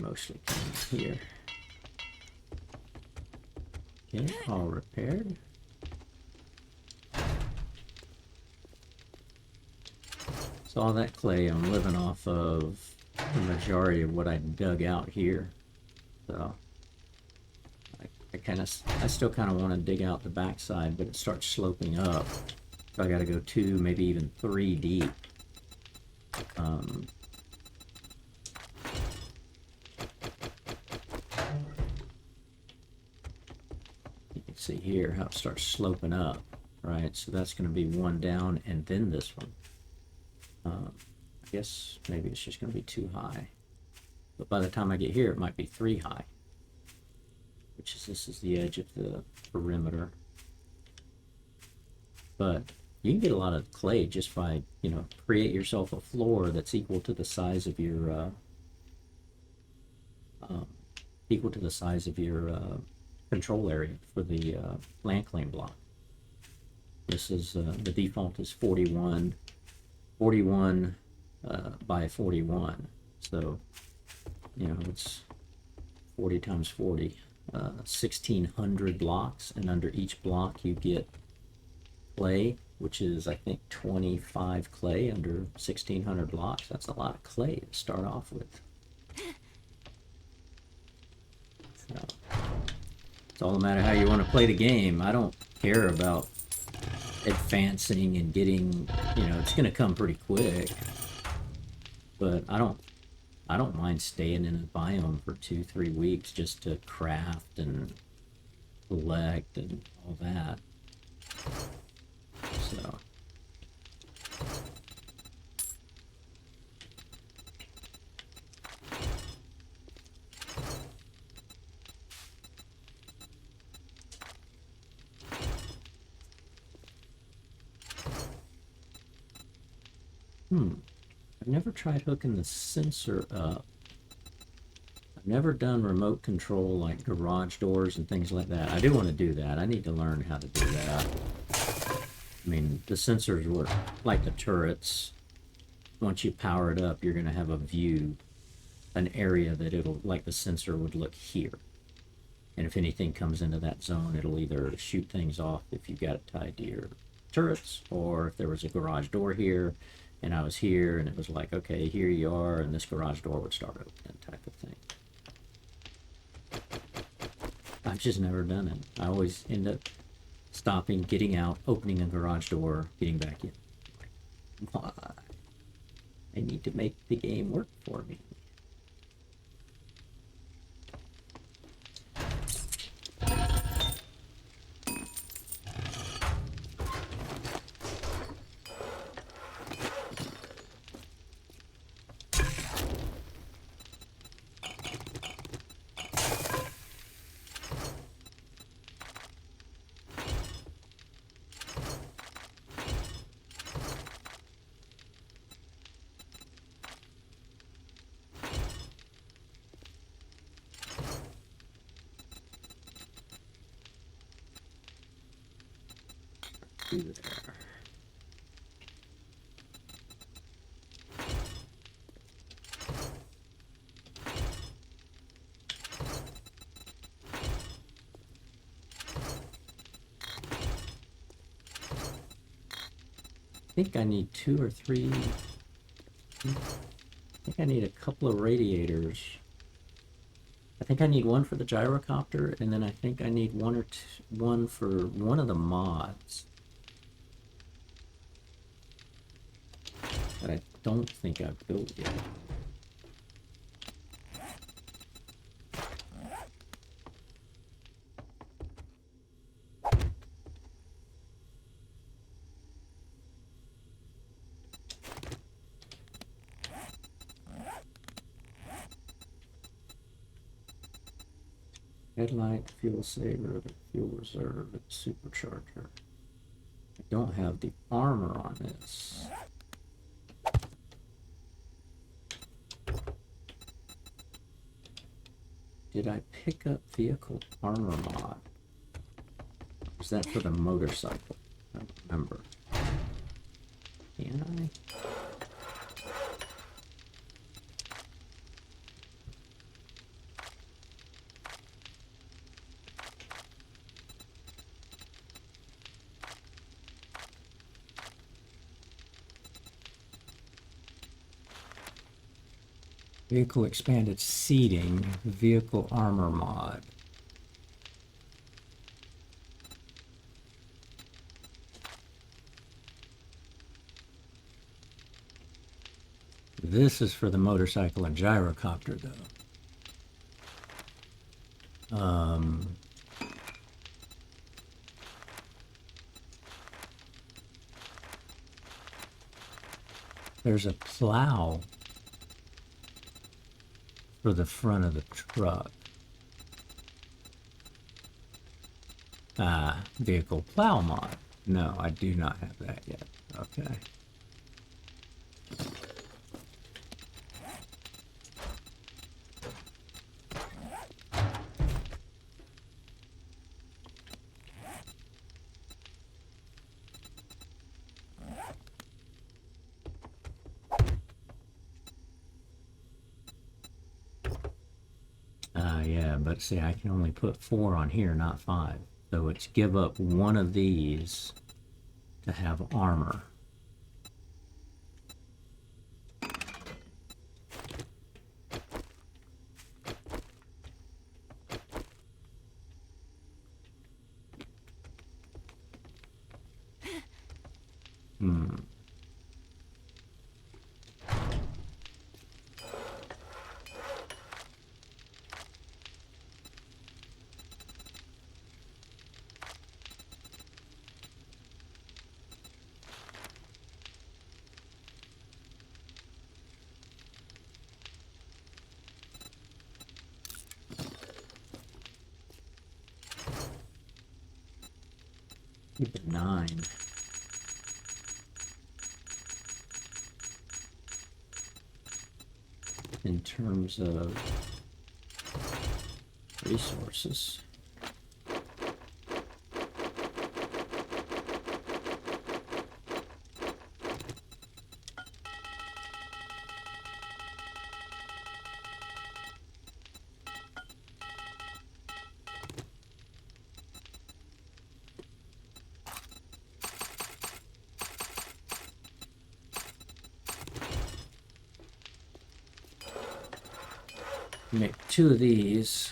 mostly coming here. Okay, all repaired. So all that clay, I'm living off of the majority of what I dug out here. So I still kind of want to dig out the backside, but it starts sloping up. So I got to go 2, maybe even 3 deep. You can see here how it starts sloping up, right? So that's going to be 1 down, and then this one. I guess maybe it's just going to be 2 high. But by the time I get here, it might be 3 high. Which is, this is the edge of the perimeter. But you can get a lot of clay just by, you know, create yourself a floor that's equal to the size of your control area for the land claim block. This is the default is 41 by 41. So, you know, it's 40 times 40, 1,600 blocks, and under each block you get clay, which is, I think, 25 clay under 1,600 blocks. That's a lot of clay to start off with. So, it's all a matter how you want to play the game. I don't care about advancing and getting, you know, it's going to come pretty quick. But I don't mind staying in a biome for 2-3 weeks just to craft and collect and all that. So I've never tried hooking the sensor up. I've never done remote control like garage doors and things like that. I do want to do that. I need to learn how to do that. I mean, the sensors work like the turrets. Once you power it up, you're going to have a view, an area that it'll, like the sensor would look here. And if anything comes into that zone, it'll either shoot things off if you got it tied to your turrets, or if there was a garage door here and I was here and it was like, okay, here you are, and this garage door would start opening, type of thing. I've just never done it. I always end up stopping, getting out, opening a garage door, getting back in. Why? I need to make the game work for me. There. I think I need 2 or 3. I think I need a couple of radiators. I think I need one for the gyrocopter, and then I think I need one for one of the mods. That I don't think I've built yet. Headlight, fuel saver, the fuel reserve, and supercharger. I don't have the armor on this. Did I pick up vehicle armor mod? Is that for the motorcycle? I don't remember. Can I? Vehicle expanded seating, vehicle armor mod. This is for the motorcycle and gyrocopter, though. There's a plow for the front of the truck. Vehicle plow mod. No, I do not have that yet. Okay. Yeah, but see, I can only put 4 on here, not 5. So it's give up one of these to have armor. Keep it 9. In terms of resources. Make 2 of these.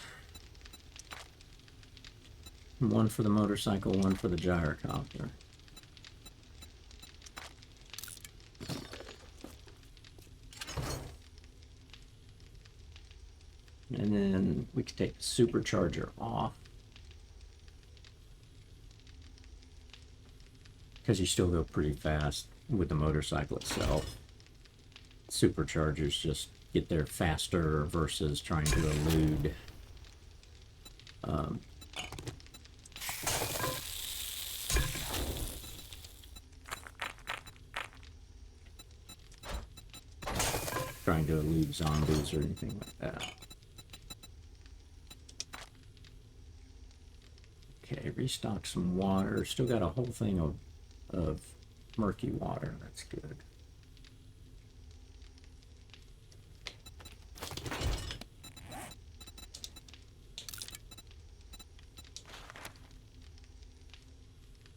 One for the motorcycle, one for the gyrocopter. And then we can take the supercharger off. Because you still go pretty fast with the motorcycle itself. Superchargers just get there faster versus trying to elude zombies or anything like that. Okay, restock some water. Still got a whole thing of murky water. That's good.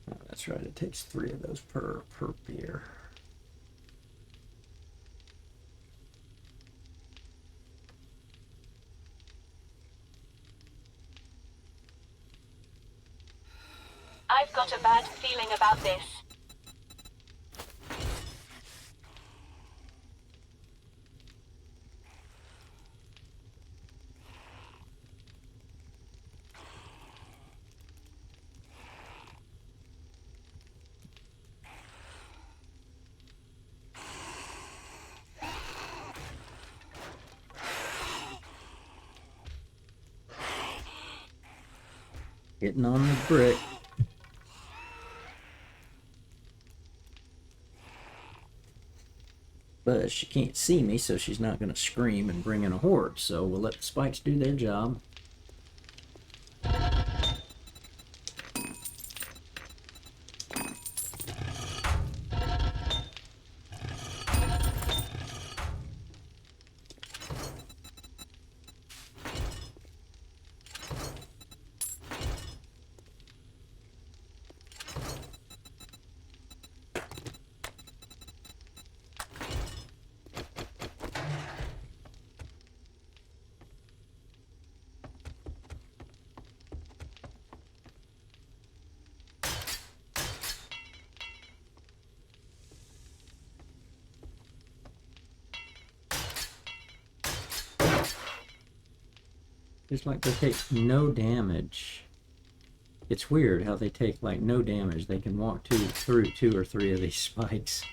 Oh, that's right. It takes 3 of those per beer. I've got a bad feeling about this. Hitting on the brick. But she can't see me, so she's not going to scream and bring in a horde. So we'll let the spikes do their job. It's like they take no damage. It's weird how they take like no damage. They can walk through 2 or 3 of these spikes,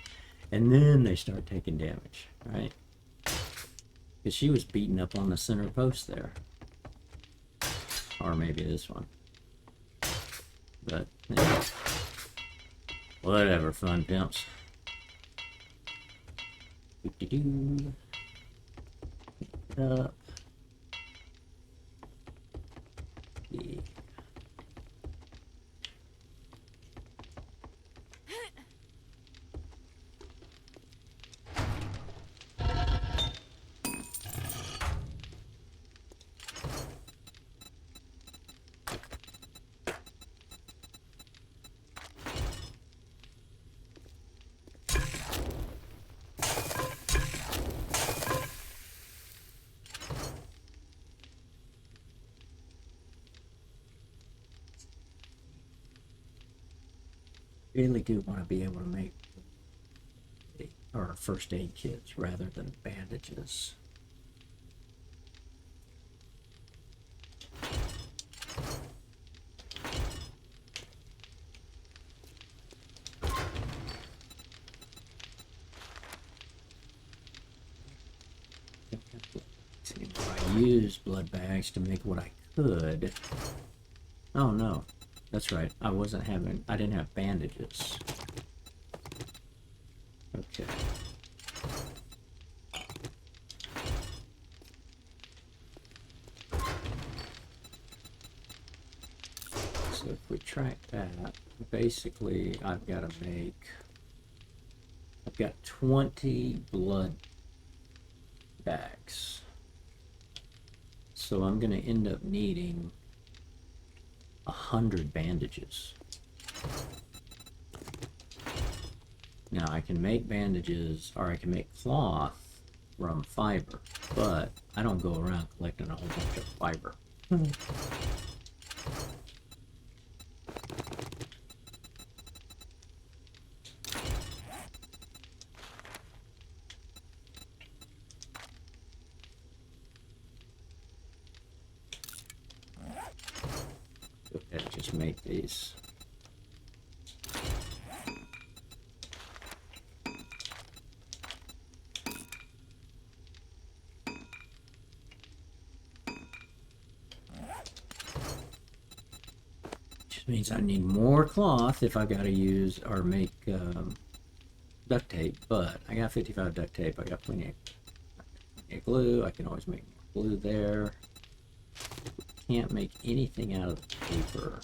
and then they start taking damage, right? Because she was beating up on the center post there. Or maybe this one. But, anyway. Whatever, fun pimps. Doo-doo-doo. Pick it up. Yeah. Really do want to be able to make or first aid kits rather than bandages. I used blood bags to make what I could. Oh no, that's right. I didn't have bandages. Okay. So if we track that, basically I've got 20 blood bags. So I'm gonna end up needing 100 bandages. Now I can make bandages, or I can make cloth from fiber, but I don't go around collecting a whole bunch of fiber. Go ahead and just make these. Which means I need more cloth if I gotta use or make duct tape, but I got 55 duct tape. I got plenty of glue. I can always make more glue there. Can't make anything out of the paper.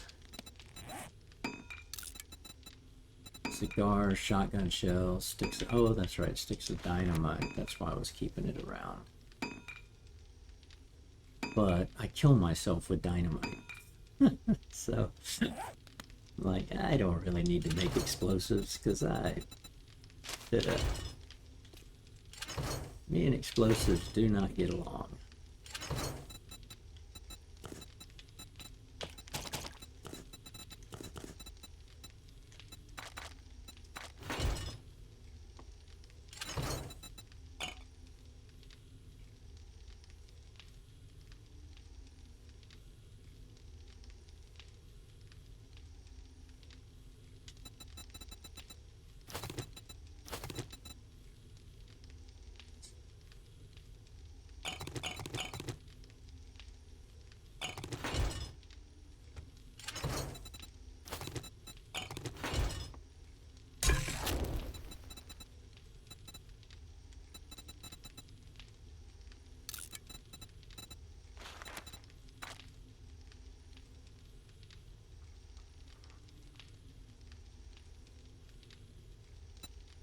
Cigars, shotgun shells, sticks. Oh, that's right, sticks of dynamite. That's why I was keeping it around. But I kill myself with dynamite. So, like, I don't really need to make explosives because me and explosives do not get along.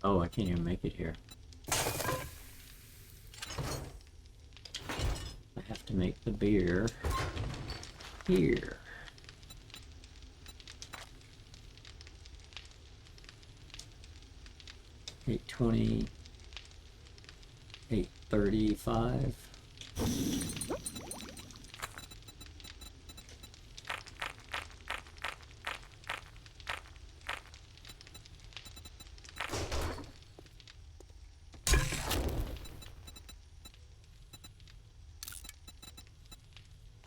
Oh, I can't even make it here. I have to make the beer here. $8.20, $8.35.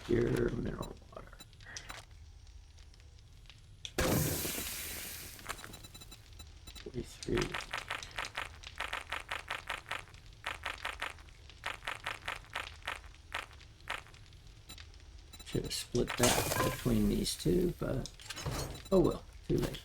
Pure mineral water. $43. Should have split that between these two, but oh well, too late.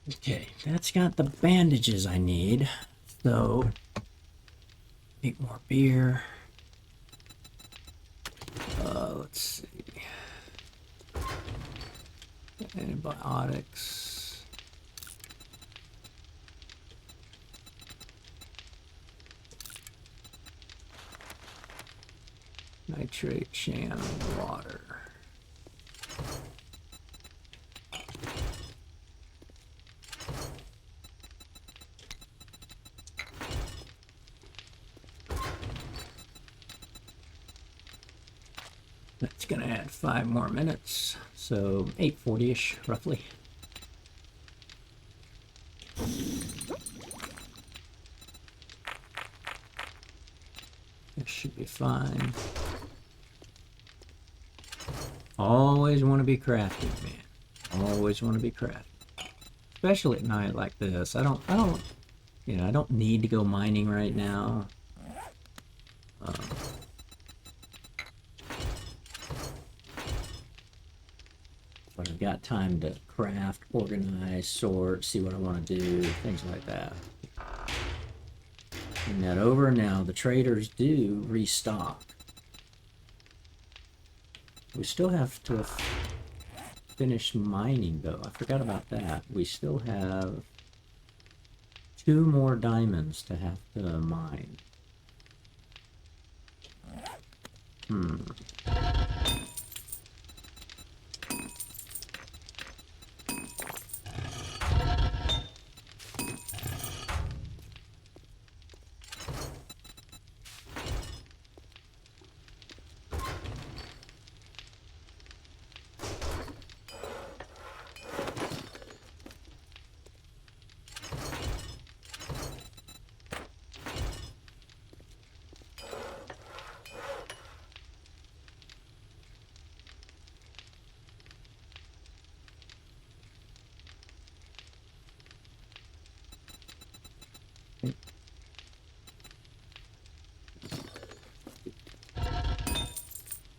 Okay, that's got the bandages I need. So, make more beer. Let's see. Antibiotics. Nitrate, sham, water. That's gonna add 5 more minutes, so 8:40-ish, roughly. This should be fine. Always want to be crafting, man. Always want to be crafting. Especially at night like this. I don't, you know, I don't need to go mining right now. But I've got time to craft, organize, sort, see what I want to do, things like that. And that over now, the traders do restock. We still have to finish mining though. I forgot about that. We still have 2 more diamonds to have to mine.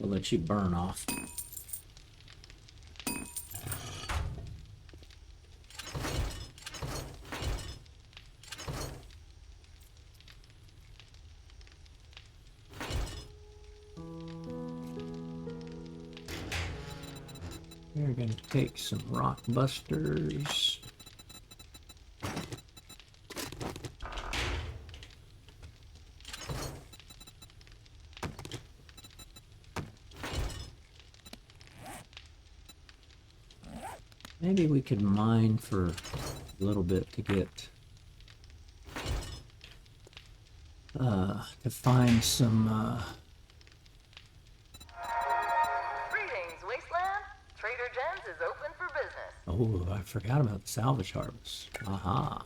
We'll let you burn off. We're going to take some rock busters. Maybe we could mine for a little bit to get to find some Greetings, Wasteland. Trader Jen's is open for business. oh, I forgot about the salvage harvest. Aha.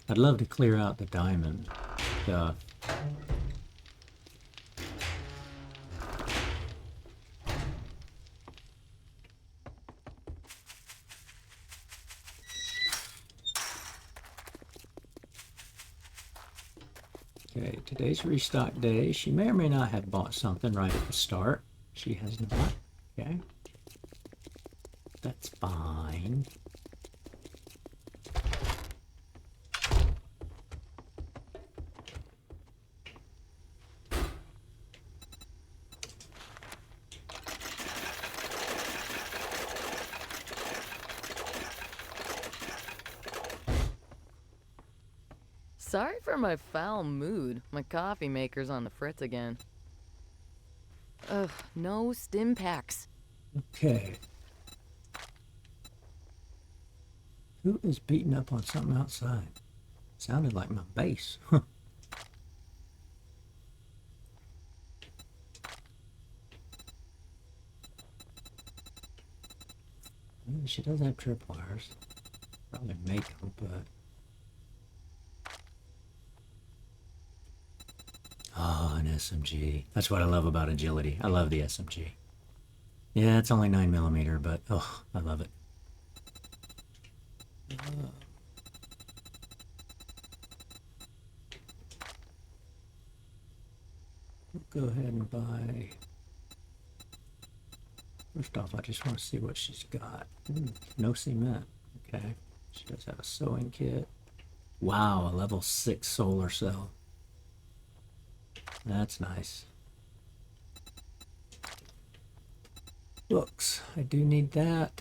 I'd love to clear out the diamond stuff. Okay, today's restock day. She may or may not have bought something right at the start. She has not. Okay. That's fine. Sorry for my foul mood. My coffee maker's on the fritz again. Ugh, no stim packs. Okay. Who is beating up on something outside? Sounded like my bass. She does have tripwires. Probably make them, but... Oh, an SMG. That's what I love about agility. I love the SMG. Yeah, it's only 9mm, but oh, I love it. We'll go ahead and buy... First off, I just want to see what she's got. No cement. Okay. She does have a sewing kit. Wow, a level 6 solar cell. That's nice. Books. I do need that.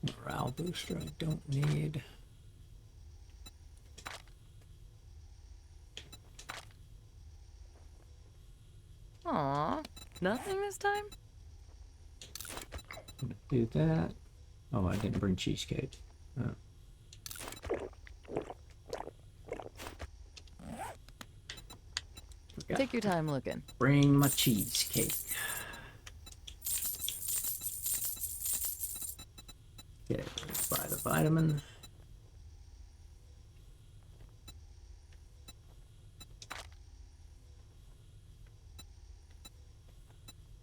Morale booster I don't need. Aw, nothing this time? I'm gonna do that. Oh, I didn't bring cheesecake. Oh. Forgot. Take your time looking. Bring my cheesecake. Okay, let's buy the vitamin.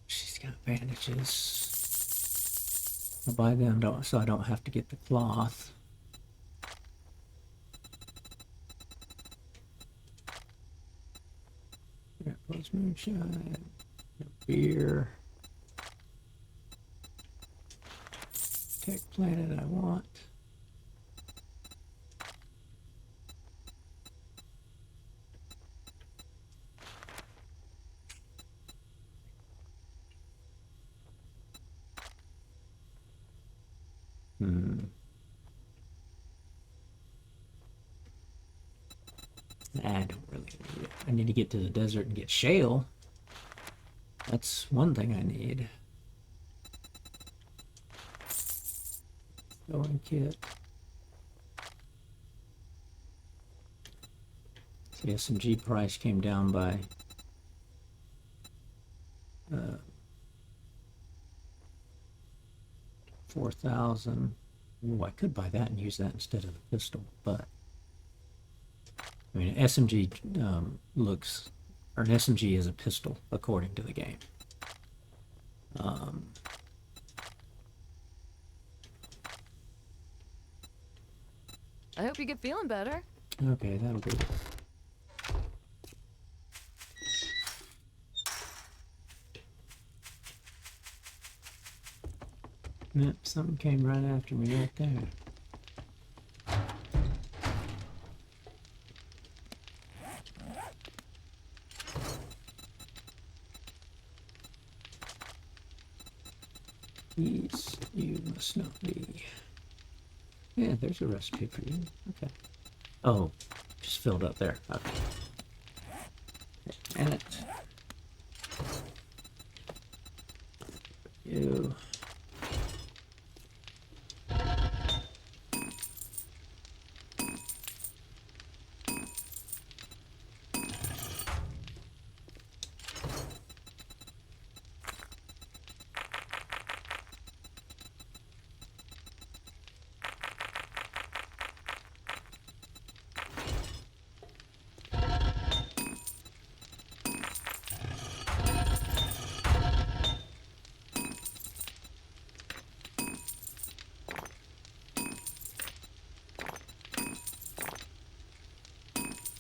She's got bandages. I'll buy them so I don't have to get the cloth. Yeah, plus moonshine, beer. Tech planet I want. I don't really need it. I need to get to the desert and get shale. That's one thing I need. Sewing kit. The SMG price came down by 4,000. Ooh, I could buy that and use that instead of the pistol, but I mean, SMG looks, or an SMG is a pistol according to the game. I hope you get feeling better. Okay, that'll be it. Yep, something came right after me right there. Please, you must not be. Yeah, there's a recipe for you. Okay. Oh, just filled up there. Okay. And it. You.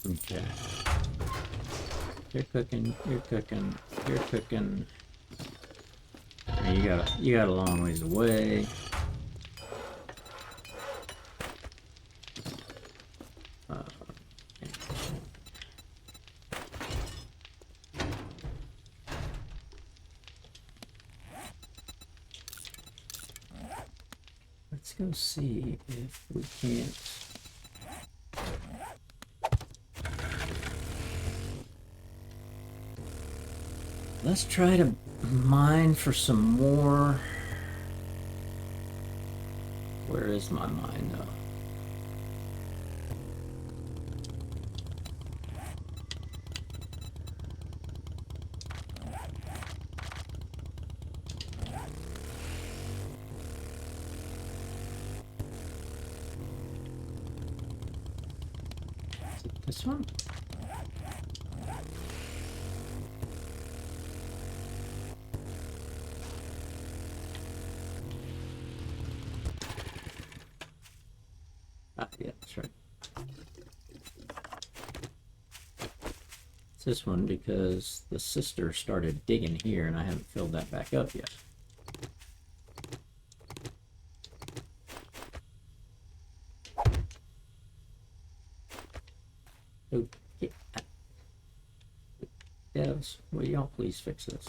Okay. You're cooking, you're cooking, you're cooking. And you got a long ways away. Let's go see if we can't. Let's try to mine for some more. Where is my mine though? Is it this one? Ah, yeah, that's right. It's this one because the sister started digging here and I haven't filled that back up yet. Okay. Devs, will y'all please fix this?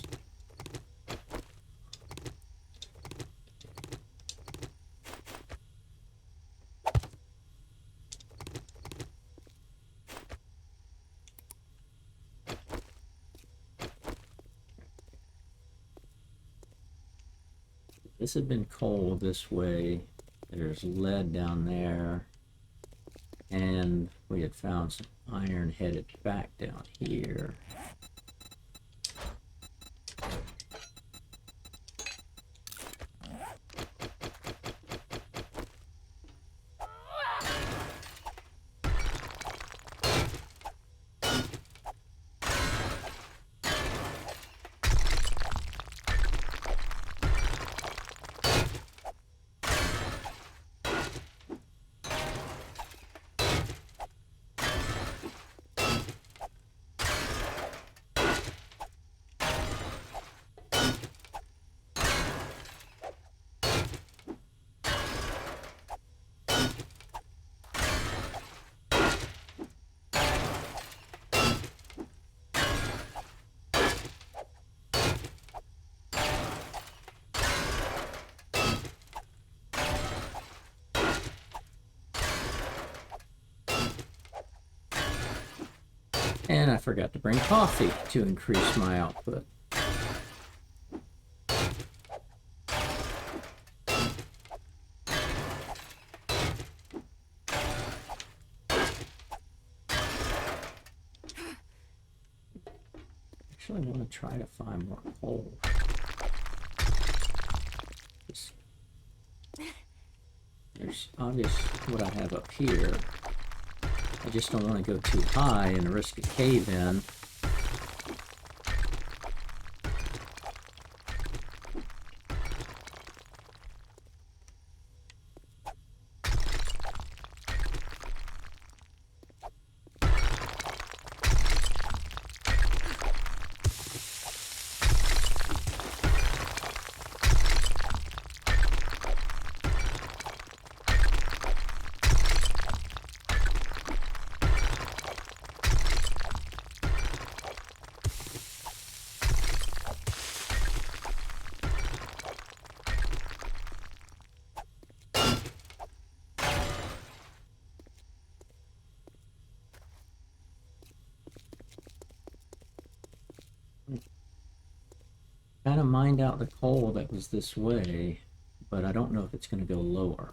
This had been coal this way. There's lead down there. And we had found some iron headed back down here. And I forgot to bring coffee to increase my output. Actually, I want to try to find more coal. There's obvious what I have up here. I just don't want to go too high and risk a cave-in. Kind of mined out the coal that was this way, but I don't know if it's going to go lower.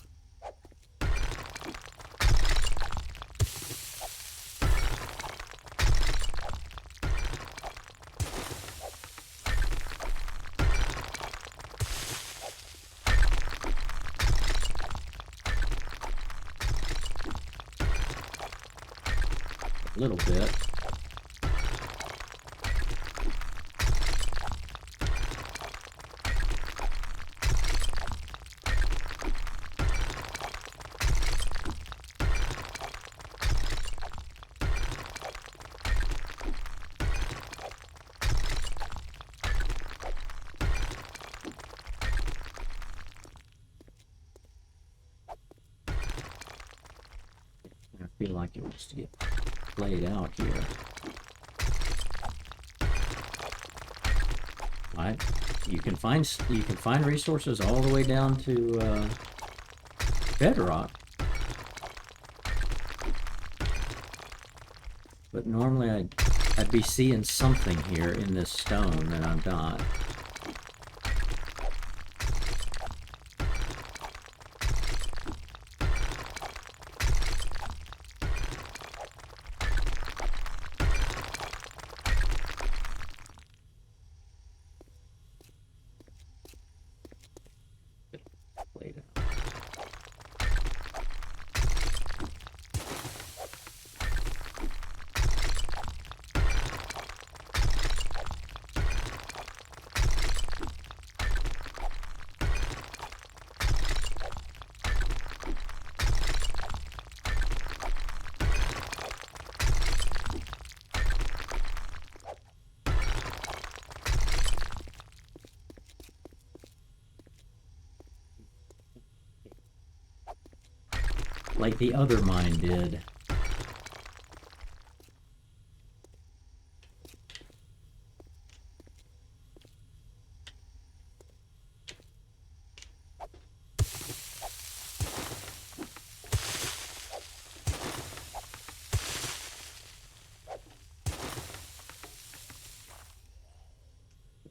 A little bit. I feel like it wants to get played out here. Right? You can find resources all the way down to bedrock. But normally I'd be seeing something here in this stone that I'm not. Laid out. Like the other mine did.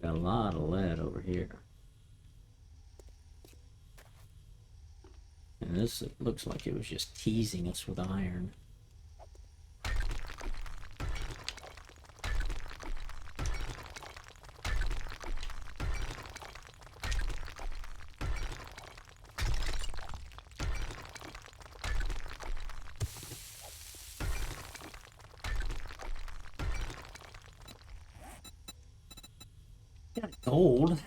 Got a lot of lead over here. And this, it looks like it was just teasing us with iron. Got gold.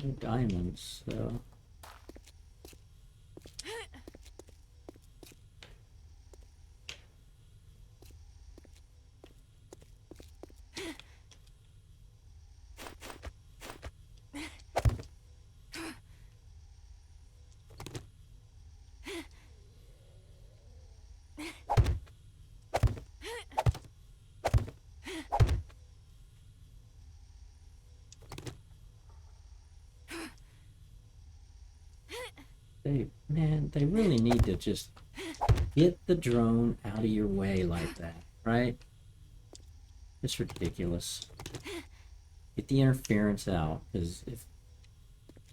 No diamonds, though. They really need to just get the drone out of your way like that, right? It's ridiculous. Get the interference out, because if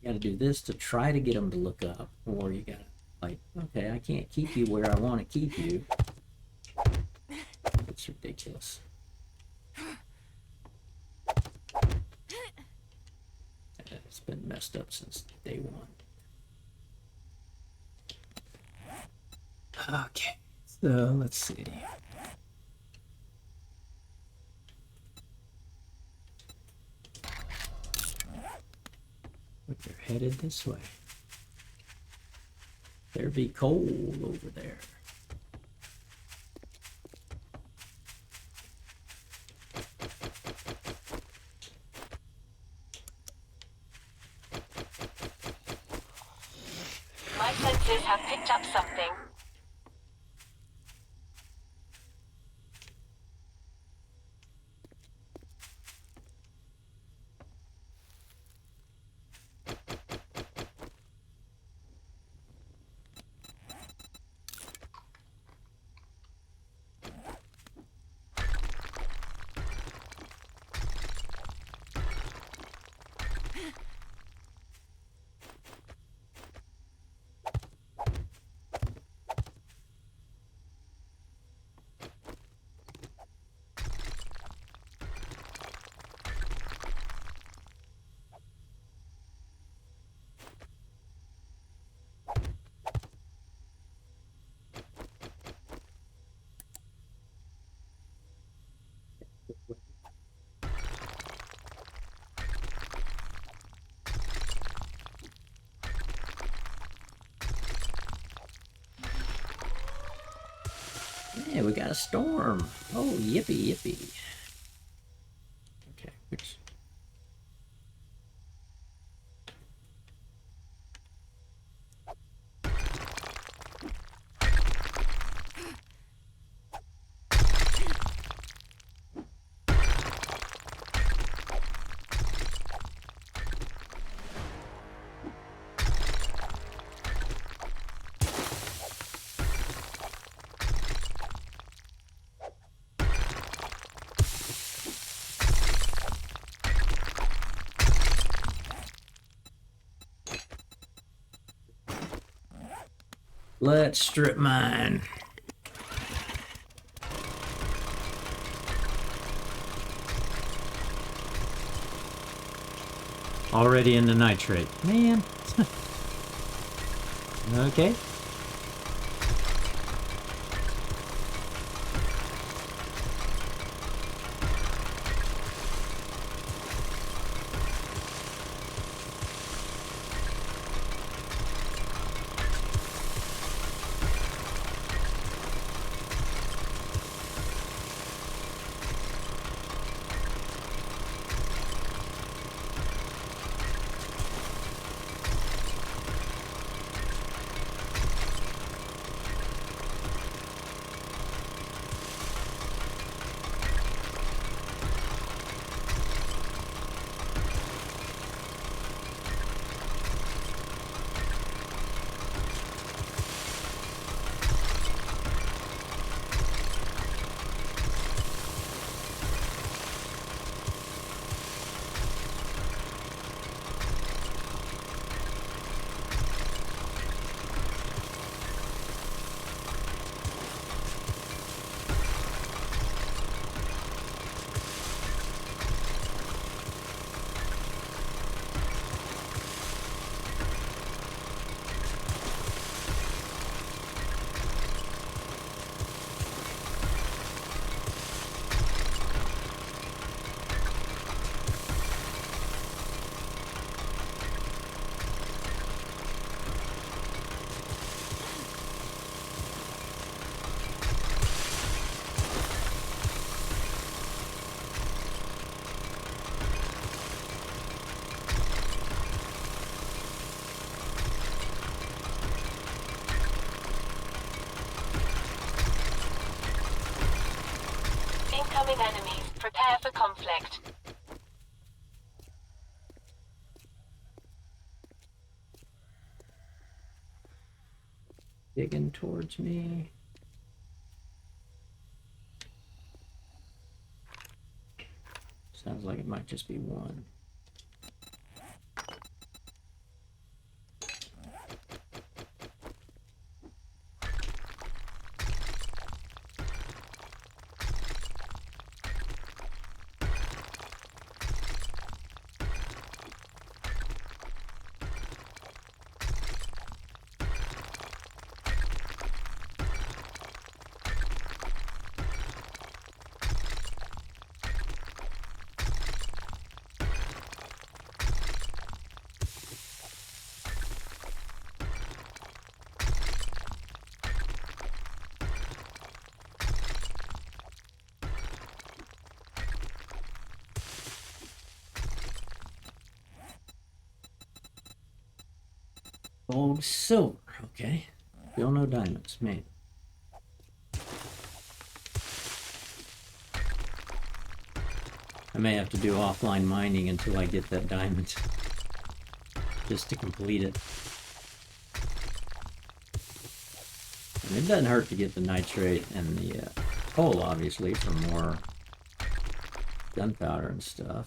you gotta do this to try to get them to look up, or you gotta, like, okay, I can't keep you where I want to keep you. It's ridiculous. It's been messed up since day one. Okay, so let's see. But they're headed this way. There be coal over there. My senses have picked up something. Yeah, we got a storm. Oh, yippee, yippee. Okay, which... Let's strip mine. Already in the nitrate. Man. Okay. Incoming enemies. Prepare for conflict. Digging towards me. Sounds like it might just be one. Gold, silver. Okay. Still no diamonds. Man. I may have to do offline mining until I get that diamond. Just to complete it. And it doesn't hurt to get the nitrate and the coal, obviously, for more gunpowder and stuff.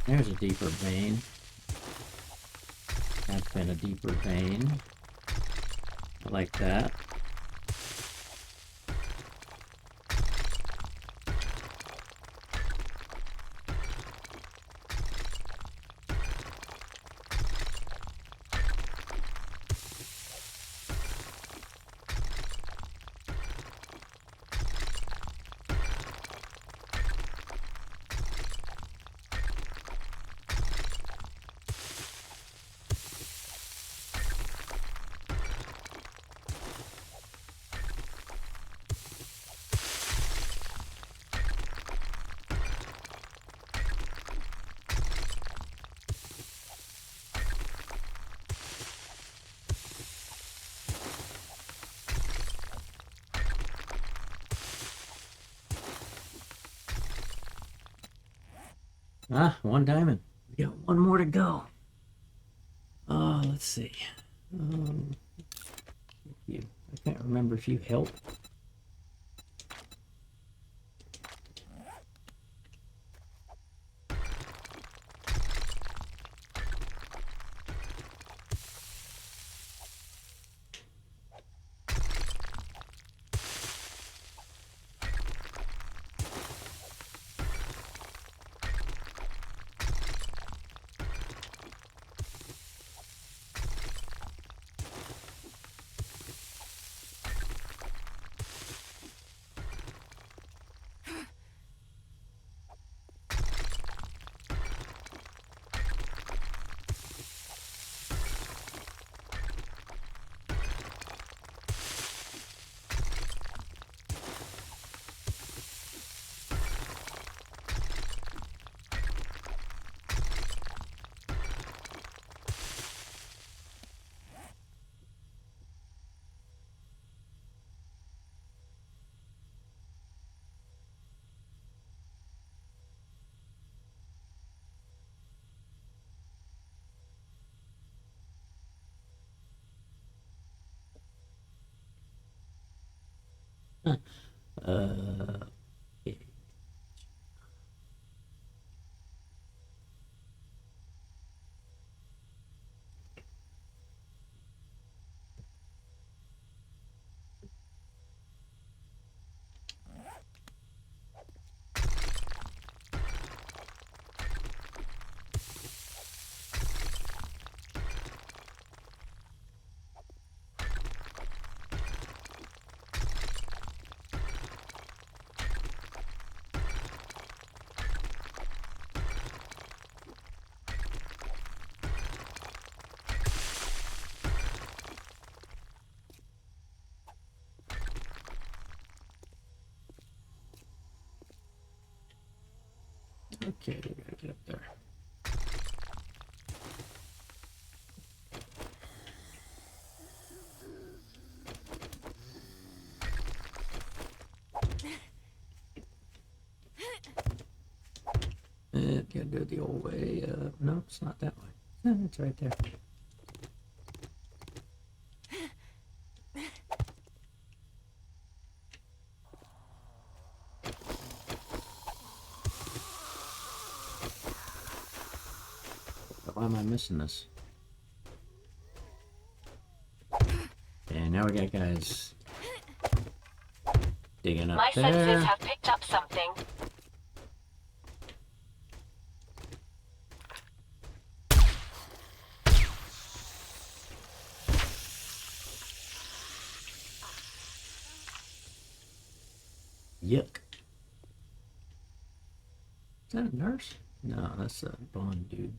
There's a deeper vein. That's been a deeper vein. I like that. Ah, 1 diamond. We got 1 more to go. Oh, let's see. Um, I can't remember if you help. Uh, okay, we gotta get up there. Gotta do it the old way. No, it's not that way. It's right there. Why am I missing this? And now we got guys digging up My there. sensors have picked up something. Yuck. Is that a nurse? No, that's a blonde dude.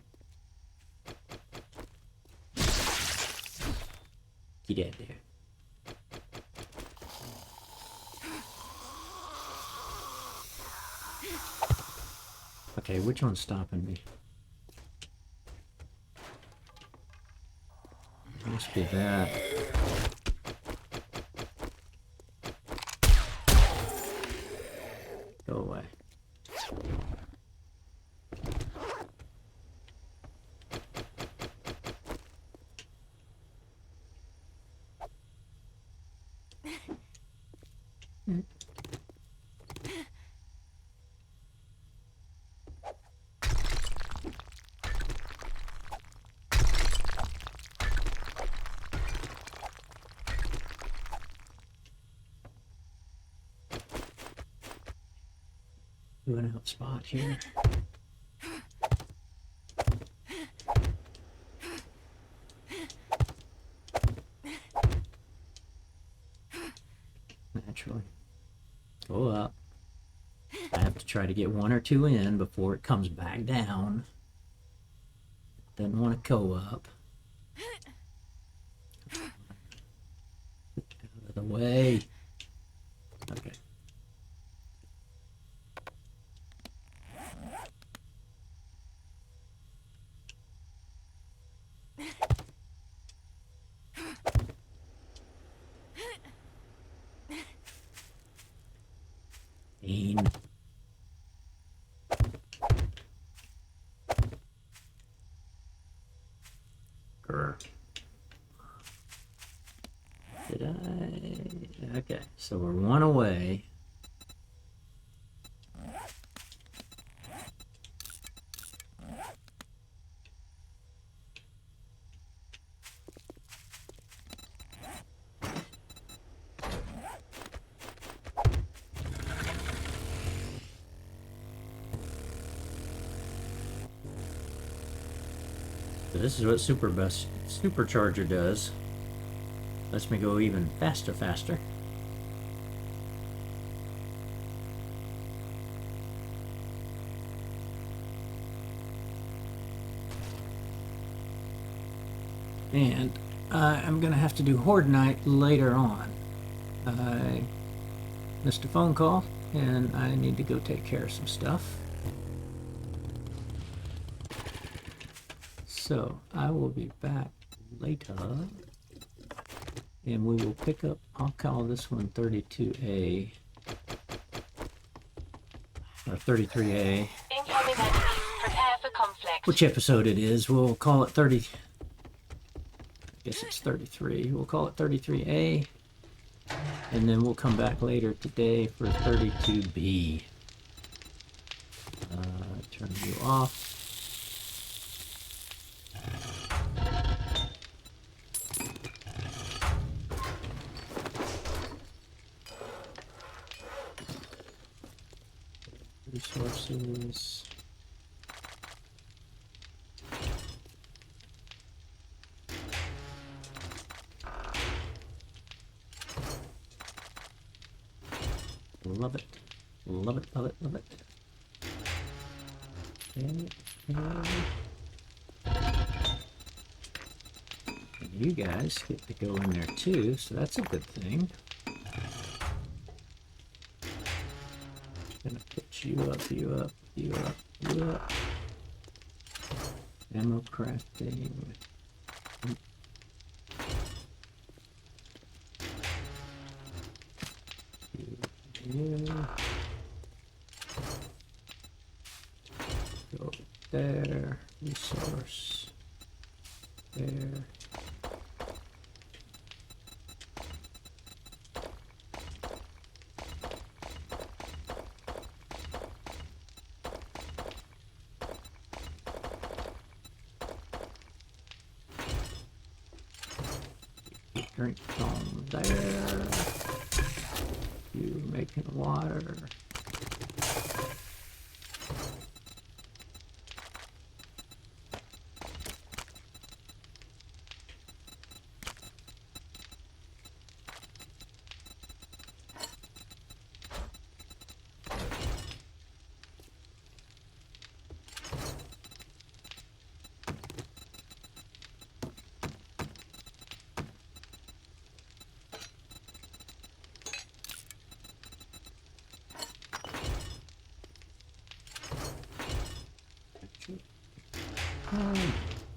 Get out there. Okay, which one's stopping me? Must be that. Go away. do an out spot here. Naturally. Go up. I have to try to get 1 or 2 in before it comes back down. Doesn't want to go up. Out of the way. Okay. Mean. Grr. Did I? Okay, so we're 1 away. So this is what Supercharger does. Lets me go even faster. And I'm gonna have to do Horde Night later on. I missed a phone call and I need to go take care of some stuff. So I will be back later and we will pick up, I'll call this one 32A or 33A. Incoming enemies. Prepare for conflict. Which episode it is, we'll call it 30. I guess it's 33. We'll call it 33A. And then we'll come back later today for 32B. Turn you off. Resources. Love it. Love it, love it, love it. Okay. And you guys get to go in there too, so that's a good thing. Gonna put you up, you up, you up, you up. Ammo crafting. You. Go there. Resource. There. Drink from there. You making water.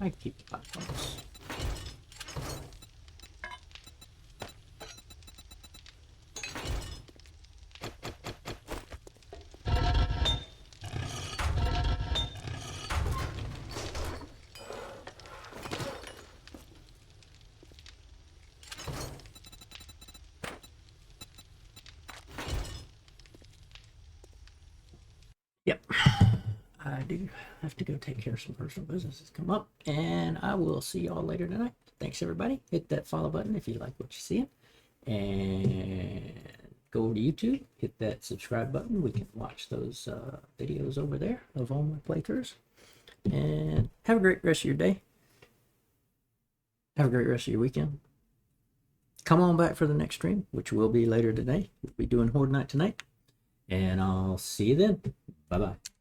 I keep the platforms. Yep. I do have to go take care of some personal business that's come up, and I will see y'all later tonight. Thanks, everybody. Hit that follow button if you like what you see, and go over to YouTube, hit that subscribe button. We can watch those videos over there of all my playthroughs. And have a great rest of your day. Have a great rest of your weekend. Come on back for the next stream, which will be later today. We'll be doing Horde Night tonight. And I'll see you then. Bye-bye.